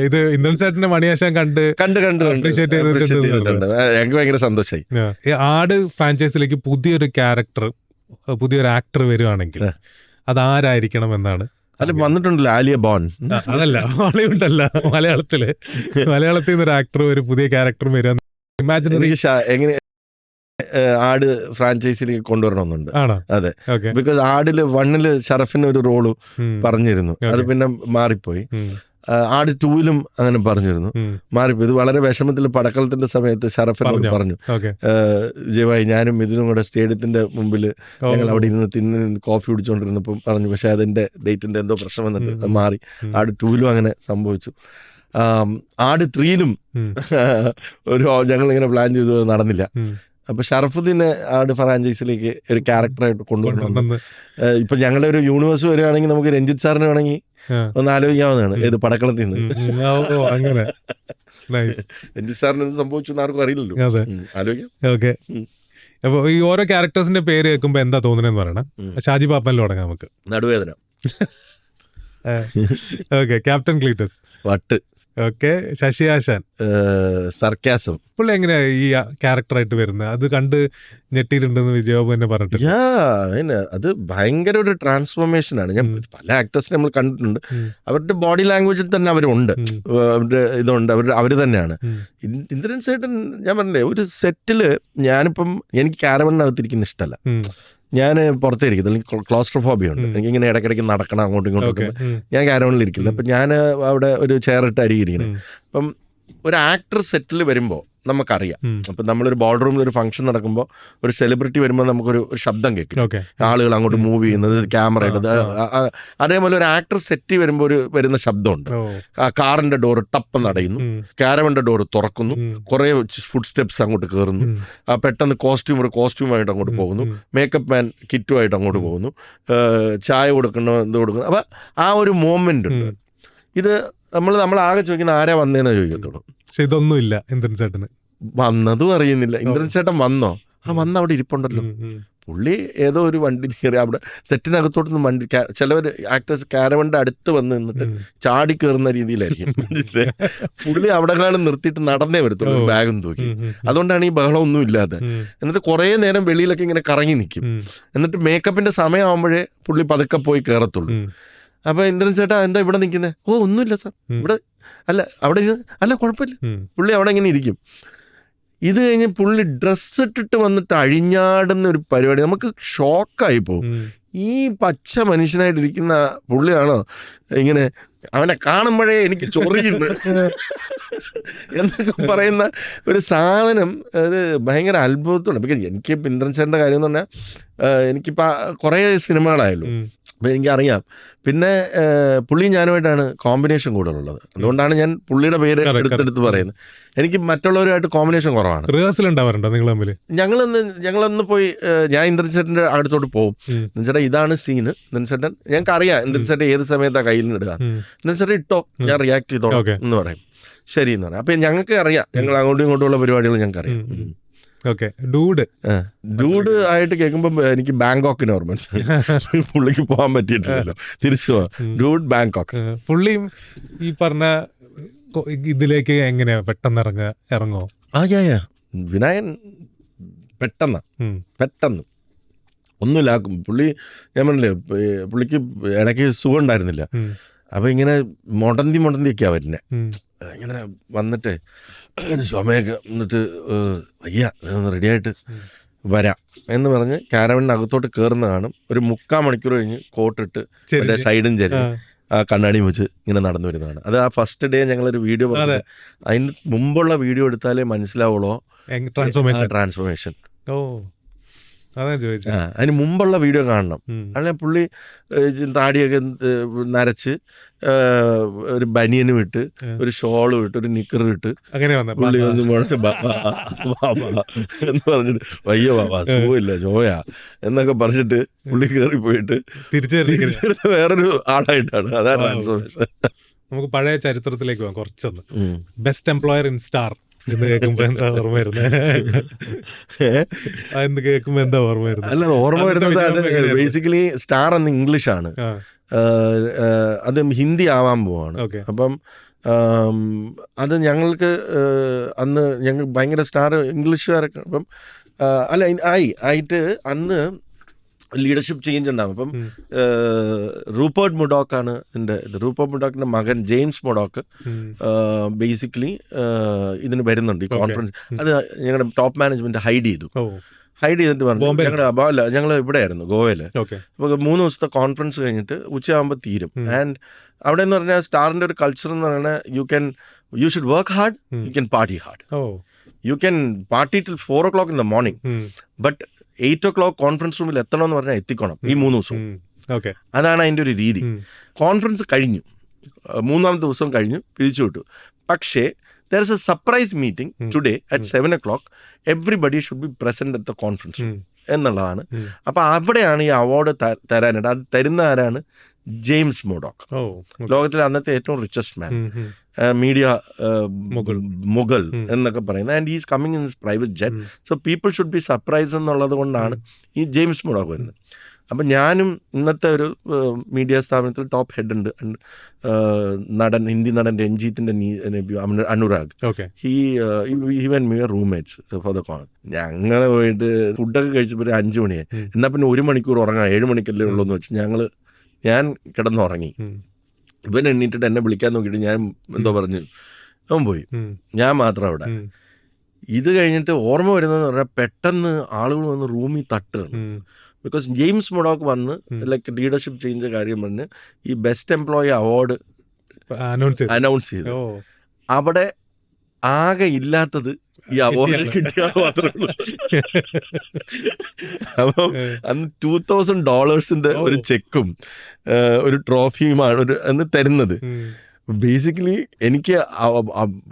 ഇത് ഇന്ദ്രൻസേട്ടന്റെ മണിയാശാൻ കണ്ട് എനിക്ക് ഭയങ്കര സന്തോഷമായി. ആട് ഫ്രാഞ്ചൈസിലേക്ക് പുതിയൊരു ആക്ടർ വരുവാണെങ്കിൽ അതാരായിരിക്കണം എന്നാണ്? അത് വന്നിട്ടുണ്ടല്ലോ, ആലിയ ബോൺ. അതല്ല, ഹോളിവുഡ് അല്ല, മലയാളത്തിൽ നിന്ന് ഒരു ആക്ടർ, ഒരു പുതിയ ക്യാരക്ടർ വരിക. ഇമാജിനറി എങ്ങനെ ആട് ഫ്രാഞ്ചൈസിലേക്ക് കൊണ്ടുവരണമെന്നുണ്ട്. അതെ, ബിക്കോസ് ആടില് 1 ഷറഫിന് ഒരു റോള് പറഞ്ഞിരുന്നു, അത് പിന്നെ മാറിപ്പോയി. ആട് 2 അങ്ങനെ പറഞ്ഞിരുന്നു, മാറിപ്പോയി. ഇത് വളരെ വിഷമത്തിൽ പടക്കളത്തിന്റെ സമയത്ത് ഷറഫിനോട് പറഞ്ഞു, ജയവായി ഞാനും ഇതിനും കൂടെ സ്റ്റേഡിയത്തിന്റെ മുമ്പിൽ ഞങ്ങൾ അവിടെ ഇരുന്ന് കോഫി കുടിച്ചോണ്ടിരുന്നപ്പോൾ പറഞ്ഞു, പക്ഷെ അതിന്റെ ഡേറ്റിന്റെ എന്തോ പ്രശ്നം വന്നിട്ട് അത് മാറി. ആട് 2 അങ്ങനെ സംഭവിച്ചു. ആട് 3 ഒരു ഞങ്ങളിങ്ങനെ പ്ലാൻ ചെയ്തു, നടന്നില്ല. അപ്പൊ ഷറഫുദ്ദീനെ ആട് ഫ്രാഞ്ചൈസിലേക്ക് ഒരു ക്യാരക്ടറായിട്ട് കൊണ്ടുവരണം. ഇപ്പൊ ഞങ്ങളുടെ ഒരു യൂണിവേഴ്സ് വരികയാണെങ്കിൽ നമുക്ക് രഞ്ജിത്ത് സാറിന് വേണമെങ്കിൽ ഒന്ന് ആലോചിക്കാവുന്നതാണ്. ഏത് പടക്കളത്തിൽ നിന്ന് രഞ്ജിത്ത് സാറിന് എന്ത് സംഭവിച്ചു എന്ന് ആർക്കും അറിയില്ലല്ലോ, ആലോചിക്കാം. ഓക്കെ, അപ്പൊ ഈ ഓരോ ക്യാരക്ടേഴ്സിന്റെ പേര് കേൾക്കുമ്പോ എന്താ തോന്നുന്നതെന്ന് പറയണം. ഷാജി പാപ്പനിൽ തുടങ്ങാം നമുക്ക്. നടുവേദന. Okay, captain Cleetus. വട്ട്. ഓക്കെ, ശശി ആശാൻ. സർക്കാസം. പുള്ളി എങ്ങനെയാ ഈ ക്യാരക്ടറായിട്ട് വരുന്നത്? അത് കണ്ട് ഞെട്ടിയിട്ടുണ്ടെന്ന് വിജയബാബു തന്നെ പറഞ്ഞിട്ട്. അത് ഭയങ്കര ഒരു ട്രാൻസ്ഫോർമേഷൻ ആണ്. ഞാൻ പല ആക്ടേഴ്സിനെ നമ്മൾ കണ്ടിട്ടുണ്ട്, അവരുടെ ബോഡി ലാംഗ്വേജിൽ തന്നെ അവരുണ്ട്, അവരുടെ ഇതുണ്ട്, അവർ തന്നെയാണ്. ഇന്ദ്രൻസേട്ടൻ ഞാൻ പറഞ്ഞില്ലേ, ഒരു സെറ്റില് ഞാനിപ്പം എനിക്ക് ക്യാരവണിനകത്തിരിക്കുന്ന ഇഷ്ടമല്ല, ഞാൻ പുറത്തേ ഇരിക്കുന്നത്, അല്ലെങ്കിൽ ക്ലോസ്ട്രോഫോബിയ ഉണ്ട്, എനിക്കിങ്ങനെ ഇടയ്ക്കിടയ്ക്ക് നടക്കണം അങ്ങോട്ടും ഇങ്ങോട്ടും. ഞാൻ ക്യാരവണിൽ ഇരിക്കില്ല. അപ്പം ഞാൻ അവിടെ ഒരു ചെയറിട്ട് അരിയിരിക്കുന്നത്. അപ്പം ഒരു ആക്ടർ സെറ്റിൽ വരുമ്പോൾ നമുക്കറിയാം. അപ്പം നമ്മളൊരു ബോർഡ് റൂമിൽ ഒരു ഫംഗ്ഷൻ നടക്കുമ്പോൾ ഒരു സെലിബ്രിറ്റി വരുമ്പോൾ നമുക്കൊരു ശബ്ദം കേൾക്കും, ആളുകൾ അങ്ങോട്ട് മൂവ് ചെയ്യുന്നത്, ക്യാമറ ഇട്ടത്. അതേപോലെ ഒരു ആക്ടർ സെറ്റ് വരുമ്പോൾ വരുന്ന ശബ്ദമുണ്ട്. ആ കാറിന്റെ ഡോറ് ടപ്പെന്ന് അടയുന്നു, കാരവന്റെ ഡോറ് തുറക്കുന്നു, കുറേ ഫുഡ് സ്റ്റെപ്സ് അങ്ങോട്ട് കയറുന്നു, പെട്ടെന്ന് കോസ്റ്റ്യൂമായിട്ട് അങ്ങോട്ട് പോകുന്നു, മേക്കപ്പ് മാൻ കിറ്റുമായിട്ട് അങ്ങോട്ട് പോകുന്നു, ചായ കൊടുക്കണോ എന്ത് കൊടുക്കുന്നു. അപ്പം ആ ഒരു മോമെന്റ് ഉണ്ട്. ഇത് നമ്മളാകെ ചോദിക്കുന്ന ആരാ വന്നേന്ന് ചോദിക്കത്തുള്ളൂ. പക്ഷെ ഇതൊന്നുമില്ല ഇന്ദ്രൻസേട്ടന്. വന്നതും അറിയുന്നില്ല. ഇന്ദ്രൻസേട്ടൻ വന്നോ? വന്ന് അവിടെ ഇരിപ്പുണ്ടല്ലോ. പുള്ളി ഏതോ ഒരു വണ്ടി കയറി അവിടെ സെറ്റിനകത്തോട്ടൊന്നും വണ്ടി, ചിലവർ ആക്ടേഴ്സ് കാരവന്റെ അടുത്ത് വന്ന് നിന്നിട്ട് ചാടി കയറുന്ന രീതിയിലായിരിക്കും. പുള്ളി അവിടെ കാണും നിർത്തിയിട്ട് നടന്നേ വരത്തുള്ളൂ, ബാഗും തൂക്കി. അതുകൊണ്ടാണ് ഈ ബഹളം ഒന്നും ഇല്ലാതെ. എന്നിട്ട് കുറേ നേരം വെളിയിലൊക്കെ ഇങ്ങനെ കറങ്ങി നിൽക്കും. എന്നിട്ട് മേക്കപ്പിന്റെ സമയമാകുമ്പോഴേ പുള്ളി പതുക്കെ പോയി കയറത്തുള്ളൂ. അപ്പൊ ഇന്ദ്രൻ ചേട്ടാ എന്താ ഇവിടെ നിൽക്കുന്നത്? ഒന്നുമില്ല സാർ, ഇവിടെ അല്ല അവിടെ അല്ല കുഴപ്പമില്ല. പുള്ളി അവിടെ ഇങ്ങനെ ഇരിക്കും. ഇത് കഴിഞ്ഞ് പുള്ളി ഡ്രസ്സ് ഇട്ടിട്ട് വന്നിട്ട് അഴിഞ്ഞാടുന്ന ഒരു പരിപാടി, നമുക്ക് ഷോക്കായി പോകും. ഈ പച്ച മനുഷ്യനായിട്ടിരിക്കുന്ന പുള്ളിയാണോ ഇങ്ങനെ, അവനെ കാണുമ്പോഴേ എനിക്ക് ചൊറിയുന്നു എന്നൊക്കെ പറയുന്ന ഒരു സാധനം. അത് ഭയങ്കര അത്ഭുതത്തോടെ. ബിക്കോസ് എനിക്ക് ഇന്ദ്രൻ ചേട്ടൻ്റെ കാര്യം എന്ന് പറഞ്ഞാൽ എനിക്കിപ്പോൾ കുറേ സിനിമകളായല്ലോ, അപ്പം എനിക്കറിയാം. പിന്നെ പുള്ളി ഞാനുമായിട്ടാണ് കോമ്പിനേഷൻ കൂടുതലുള്ളത്. അതുകൊണ്ടാണ് ഞാൻ പുള്ളിയുടെ പേര് എടുത്തെടുത്ത് പറയുന്നത്. എനിക്ക് മറ്റുള്ളവരുമായിട്ട് കോമ്പിനേഷൻ കുറവാണ്. റിഹേഴ്സൽ ഉണ്ടാവാറുണ്ടോ നിങ്ങൾ തമ്മിൽ? ഞങ്ങളൊന്ന് പോയി, ഞാൻ ഇന്ദ്രൻ ചേട്ടൻ്റെ അടുത്തോട്ട് പോകും. ഇന്ദ്രൻ ചേട്ടൻ ഇതാണ് സീന്, ഇന്ദ്രൻ ചേട്ടൻ ഞങ്ങൾക്ക് അറിയാം ഇന്ദ്രൻ ചേട്ടൻ ഏത് സമയത്താണ് കയ്യിൽ നിന്ന് ഇടുക, ഇന്ദ്രൻ ചേട്ടൻ ഇട്ടോ ഞാൻ റിയാക്ട് ചെയ്തോളാം എന്ന് പറയും. ശരി എന്ന് പറയാം. അപ്പം ഞങ്ങൾക്ക് അറിയാം, ഞങ്ങൾ അങ്ങോട്ടും ഇങ്ങോട്ടുള്ള പരിപാടികൾ ഞങ്ങൾക്ക് അറിയാം. ഡൂഡ് ആയിട്ട് കേൾക്കുമ്പോൾ എനിക്ക് ബാങ്കോക്കിന് ഓർമ്മ. പുള്ളിക്ക് പോകാൻ പറ്റിയിട്ടില്ലല്ലോ, തിരിച്ചു പോവാം. Dude Bangkok. പുള്ളിയും ഈ പറഞ്ഞ ഇതിലേക്ക് എങ്ങനെയാ പെട്ടെന്ന് ഇറങ്ങോ? വിനായകൻ പെട്ടെന്ന് ഒന്നുമില്ല. പുള്ളി ഞാൻ പറഞ്ഞില്ലേ, പുള്ളിക്ക് ഇടയ്ക്ക് സുഖം ഉണ്ടായിരുന്നില്ല. അപ്പൊ ഇങ്ങനെ മൊടന്തിയൊക്കെയാ വരുന്നേ. ഇങ്ങനെ വന്നിട്ട് ചുമയൊക്കെ എന്നിട്ട് വയ്യ, ഒന്ന് റെഡിയായിട്ട് വരാം എന്ന് പറഞ്ഞ് കാരവണിന് അകത്തോട്ട് കയറുന്ന കാണും. ഒരു 3/4 മണിക്കൂർ കഴിഞ്ഞ് കോട്ടിട്ട് സൈഡും ചെരി കണ്ണാടിയും വെച്ച് ഇങ്ങനെ നടന്നു വരുന്നതാണ്. അത് ആ ഫസ്റ്റ് ഡേ ഞങ്ങളൊരു വീഡിയോ പറഞ്ഞു. അതിന് മുമ്പുള്ള വീഡിയോ എടുത്താലേ മനസ്സിലാവുള്ളൂ ട്രാൻസ്ഫോർമേഷൻ. അതിന് മുമ്പുള്ള വീഡിയോ കാണണം. അങ്ങനെ പുള്ളി താടിയൊക്കെ നരച്ച് ഒരു ബനിയനും ഇട്ട് ഒരു ഷോളും ഇട്ട് ഒരു നിക്കറും ഇട്ട് പുള്ളി ഒന്ന് എന്ന് പറഞ്ഞിട്ട് വയ്യ ബാബാ സുഖമില്ല ജോയാ എന്നൊക്കെ പറഞ്ഞിട്ട് പുള്ളി കയറി പോയിട്ട് തിരിച്ചെടുത്ത് വേറൊരു ആളായിട്ടാണ്. അതാണ് ട്രാൻസ്ഫോർമേഷൻ. നമുക്ക് പഴയ ചരിത്രത്തിലേക്ക് പോകാം കുറച്ചൊന്ന്. ബെസ്റ്റ് എംപ്ലോയർ ഇൻ സ്റ്റാർ എന്ന് കേൾക്കുമ്പോ എന്താ ഓർമ്മ വരുന്നത്? അല്ല, ഓർമ്മ വരുന്നത് അത് ബേസിക്കലി സ്റ്റാർ എന്ന് ഇംഗ്ലീഷാണ്, അത് ഹിന്ദി ആവാൻ പോവാണ്. അപ്പം അത് ഞങ്ങൾക്ക് അന്ന് ഞങ്ങൾ ഭയങ്കര സ്റ്റാർ ഇംഗ്ലീഷുകാരൊക്കെ അപ്പം അല്ല ആയിട്ട് അന്ന് ലീഡർഷിപ്പ് ചേഞ്ച് ഉണ്ടാകും. അപ്പം റൂപ്പർട്ട് മുഡോക്കാണ് റൂപ്പർട്ട് മുഡോക്കിന്റെ മകൻ ജെയിംസ് മുഡോക്ക് ബേസിക്കലി ഇതിന് വരുന്നുണ്ട് ഈ കോൺഫറൻസ്. അത് ഞങ്ങളുടെ ടോപ്പ് മാനേജ്മെന്റ് ഹൈഡ് ചെയ്തിട്ട് പറഞ്ഞു. ഞങ്ങൾ ഇവിടെ ആയിരുന്നു ഗോവയില്. അപ്പോൾ 3 ദിവസത്തെ കോൺഫറൻസ് കഴിഞ്ഞിട്ട് ഉച്ചയാകുമ്പോൾ തീരും. ആൻഡ് അവിടെ എന്ന് പറഞ്ഞാൽ സ്റ്റാറിന്റെ ഒരു കൾച്ചർ എന്ന് പറഞ്ഞാൽ you should work hard, you can party hard, you can party till 4 o'clock in the morning, but 8 o'clock conference റൂമിൽ എത്തണമെന്ന് പറഞ്ഞാൽ എത്തിക്കണം ഈ 3 ദിവസവും. അതാണ് അതിൻ്റെ ഒരു രീതി. കോൺഫറൻസ് കഴിഞ്ഞു, 3ാമത്തെ ദിവസം കഴിഞ്ഞു, പിരിച്ചു വിട്ടു. പക്ഷേ there is a surprise meeting today at 7 o'clock. Everybody should be present at the conference room എന്നുള്ളതാണ്. അപ്പോൾ അവിടെയാണ് ഈ അവാർഡ് തരാനായിട്ട്. അത് തരുന്ന ആരാണ്? ജെയിംസ് മുഡോക്ക്, ലോകത്തിലെ അന്നത്തെ ഏറ്റവും റിച്ചസ്റ്റ് മാൻ, മീഡിയ മുഗൾ എന്നൊക്കെ പറയുന്നത്. And is coming in this private jet. So people should be surprise എന്നുള്ളത് കൊണ്ടാണ് ഈ ജെയിംസ് മുഡോക്ക് വരുന്നത്. അപ്പം ഞാനും ഇന്നത്തെ ഒരു മീഡിയ സ്ഥാപനത്തിൽ ടോപ്പ് ഹെഡ് ഉണ്ട്, നടൻ, ഹിന്ദി നടൻ രഞ്ജിത്തിന്റെ Anurag. He when me roommates for the con. ഞങ്ങൾ പോയിട്ട് ഫുഡൊക്കെ കഴിച്ചപ്പോൾ ഒരു 5 മണിയായി. എന്നാൽ പിന്നെ 1 മണിക്കൂർ ഉറങ്ങാം, 7 മണിക്കല്ലേ ഉള്ളൂ എന്ന് വെച്ച് ഞാൻ കിടന്നുറങ്ങി. ഇവൻ എണ്ണീറ്റിട്ട് എന്നെ വിളിക്കാൻ നോക്കിയിട്ട് ഞാൻ എന്തോ പറഞ്ഞു, അവൻ പോയി, ഞാൻ മാത്രം അവിടെ. ഇത് കഴിഞ്ഞിട്ട് ഓർമ്മ വരുന്നതെന്ന് പറഞ്ഞാൽ പെട്ടെന്ന് ആളുകൾ വന്ന് റൂമിൽ തട്ടുകയാണ്. ബിക്കോസ് ജെയിംസ് മുഡോക്ക് വന്ന് ലൈക്ക് ലീഡർഷിപ്പ് ചേഞ്ച് കാര്യം പറഞ്ഞ് ഈ ബെസ്റ്റ് എംപ്ലോയി അവാർഡ് അനൗൺസ് ചെയ്തു. അവിടെ ആകെ ഇല്ലാത്തത് ഈ അവാർഡ് കിട്ടിയാൽ മാത്രമേ ഉള്ളൂ. അപ്പം അന്ന് $2,000 ഒരു ചെക്കും ഒരു ട്രോഫിയുമാണ് അന്ന് തരുന്നത്. ബേസിക്കലി എനിക്ക്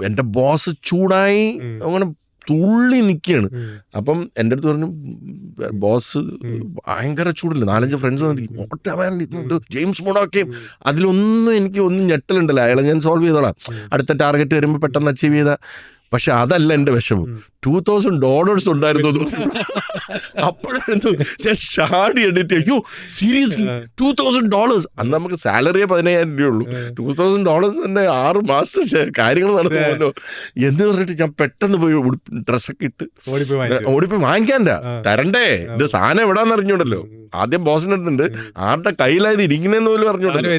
എൻ്റെ ബോസ് ചൂടായി അങ്ങനെ തുള്ളി നിൽക്കുകയാണ്. അപ്പം എൻ്റെ അടുത്ത് പറഞ്ഞു, ബോസ് ഭയങ്കര ചൂടില്ല, 4-5 ഫ്രണ്ട്സ് ജെയിംസ് മുഡോക്കെ. അതിലൊന്നും എനിക്ക് ഞെട്ടലുണ്ടല്ലോ, അയാളെ ഞാൻ സോൾവ് ചെയ്തോളാം, അടുത്ത ടാർഗറ്റ് വരുമ്പോൾ പെട്ടെന്ന് അച്ചീവ് ചെയ്ത. പക്ഷെ അതല്ല എൻ്റെ വിഷമം, $2,000 ഉണ്ടായിരുന്നു. അപ്പോഴായിരുന്നു ഞാൻ ഷാടി എണ്ണിട്ട്, അയ്യോ സീരിയസ്ലി $2,000. അന്ന് നമുക്ക് സാലറിയെ 15,000 രൂപയുള്ളൂ. $2,000 തന്നെ 6 മാസം കാര്യങ്ങൾ നടക്കുമല്ലോ എന്ന് പറഞ്ഞിട്ട് ഞാൻ പെട്ടെന്ന് പോയി ഡ്രസ്സൊക്കെ ഇട്ട് ഓടിപ്പോയി വാങ്ങിക്കാൻ്റെ തരണ്ടേ, ഇത് സാധനം എവിടാന്ന് അറിഞ്ഞൂടല്ലോ. ആദ്യം ബോസിന്റെ അടുത്തുണ്ട്, ആരുടെ കയ്യിലായത് ഇരിക്കുന്നതെന്ന് പോലും അറിഞ്ഞൂടല്ലോ.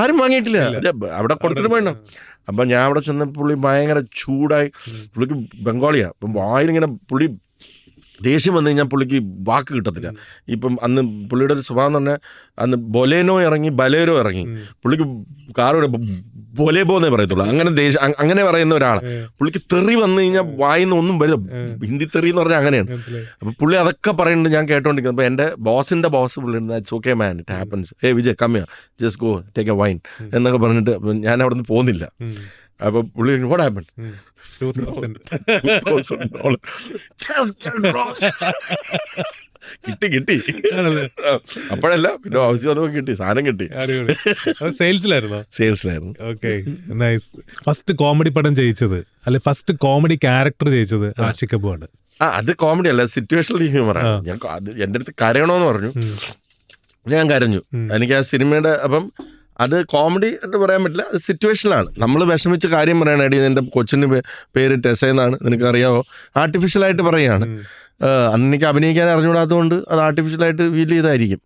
ആരും വാങ്ങിയിട്ടില്ല, അവിടെ കൊടുത്തിട്ട് പോയിട്ടോ. അപ്പം ഞാൻ അവിടെ ചെന്ന പുള്ളി ഭയങ്കര ചൂടായി, പുള്ളിക്ക് ബംഗാളിയാണ്. അപ്പം വായിലിങ്ങനെ പുള്ളി ദേഷ്യം വന്നു കഴിഞ്ഞാൽ പുള്ളിക്ക് വാക്ക് കിട്ടത്തില്ല. ഇപ്പം അന്ന് പുള്ളിയുടെ ഒരു സ്വഭാവം എന്ന് പറഞ്ഞാൽ അന്ന് ബൊലേനോ ഇറങ്ങി ബലേരോ ഇറങ്ങി, പുള്ളിക്ക് കാറ് ബൊലേബോ എന്നേ പറയത്തുള്ളൂ. അങ്ങനെ പറയുന്ന ഒരാൾ. പുള്ളിക്ക് തെറി വന്നു കഴിഞ്ഞാൽ വായിന്ന് ഒന്നും വരും, ഹിന്ദി തെറി എന്ന് പറഞ്ഞാൽ അങ്ങനെയാണ്. അപ്പം പുള്ളി അതൊക്കെ പറയുന്നുണ്ട്, ഞാൻ കേട്ടോണ്ടിരിക്കുന്നത്. അപ്പം എൻ്റെ ബോസിൻ്റെ ബോസ് പുള്ളി it's okay man, it happens, Vijay come here, just go take a wine എന്നൊക്കെ പറഞ്ഞിട്ട് ഞാൻ അവിടെ നിന്ന് പോകുന്നില്ല. അപ്പൊ പുള്ളി വാട്ട് ഹാപ്പൻ, കിട്ടി അപ്പോഴല്ല പിന്നെ ആവശ്യം അതൊക്കെ കിട്ടി, സാധനം കിട്ടി. സെയിൽസിലായിരുന്നു. Okay, nice. ഫസ്റ്റ് കോമഡി പടം ജയിച്ചത് അല്ലെ ഫസ്റ്റ് കോമഡി ക്യാരക്ടർ ജയിച്ചത് ആഷിഖ് കപൂർ ആണ്. അത് കോമഡി അല്ല, സിറ്റുവേഷണൽ ഹ്യൂമറാണ്. ഞാൻ എൻ്റെ അടുത്ത് കരയണോന്ന് പറഞ്ഞു, ഞാൻ കരഞ്ഞു. എനിക്ക് ആ സിനിമയുടെ അപ്പം അത് കോമഡി എന്ന് പറയാൻ പറ്റില്ല, അത് സിറ്റുവേഷനിലാണ്. നമ്മൾ വിഷമിച്ച കാര്യം പറയണം, എടി എൻ്റെ കൊച്ചിൻ്റെ പേര് ടെസ എന്നാണ്, നിനക്കറിയാവോ, ആർട്ടിഫിഷ്യലായിട്ട് പറയുകയാണ്. അന്ന് എനിക്ക് അഭിനയിക്കാൻ അറിഞ്ഞുകൂടാത്തതുകൊണ്ട് അത് ആർട്ടിഫിഷ്യലായിട്ട് ഫീൽ ചെയ്തായിരിക്കും.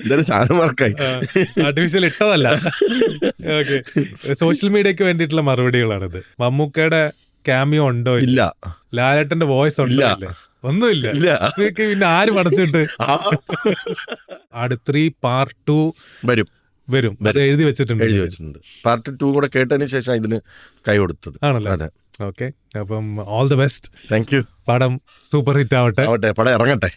എന്തായാലും സാധനം വർക്കായി. ആർട്ടിഫിഷ്യൽ ഇട്ടതല്ല. ഓക്കെ, സോഷ്യൽ മീഡിയക്ക് വേണ്ടിയിട്ടുള്ള മറുപടികളാണിത്. മമ്മൂക്കയുടെ ക്യാമിയോ ഉണ്ടോ? ഇല്ല. ലാലേട്ടന്റെ വോയിസ് ഉണ്ടോ? ഒന്നുമില്ല. പിന്നെ ആര് പടച്ചിട്ട്? ആട് 3 Part 2 വരും. അത് എഴുതി വെച്ചിട്ടുണ്ട്. പാർട്ട് 2 കൂടെ കേട്ടതിന് ശേഷം ഇതിന് കൈ കൊടുത്തത് ആണല്ലോ. അതെ. ഓക്കെ, അപ്പം all the best. Thank you. പടം സൂപ്പർ ഹിറ്റ് ആവട്ടെ. പടം ഇറങ്ങട്ടെ.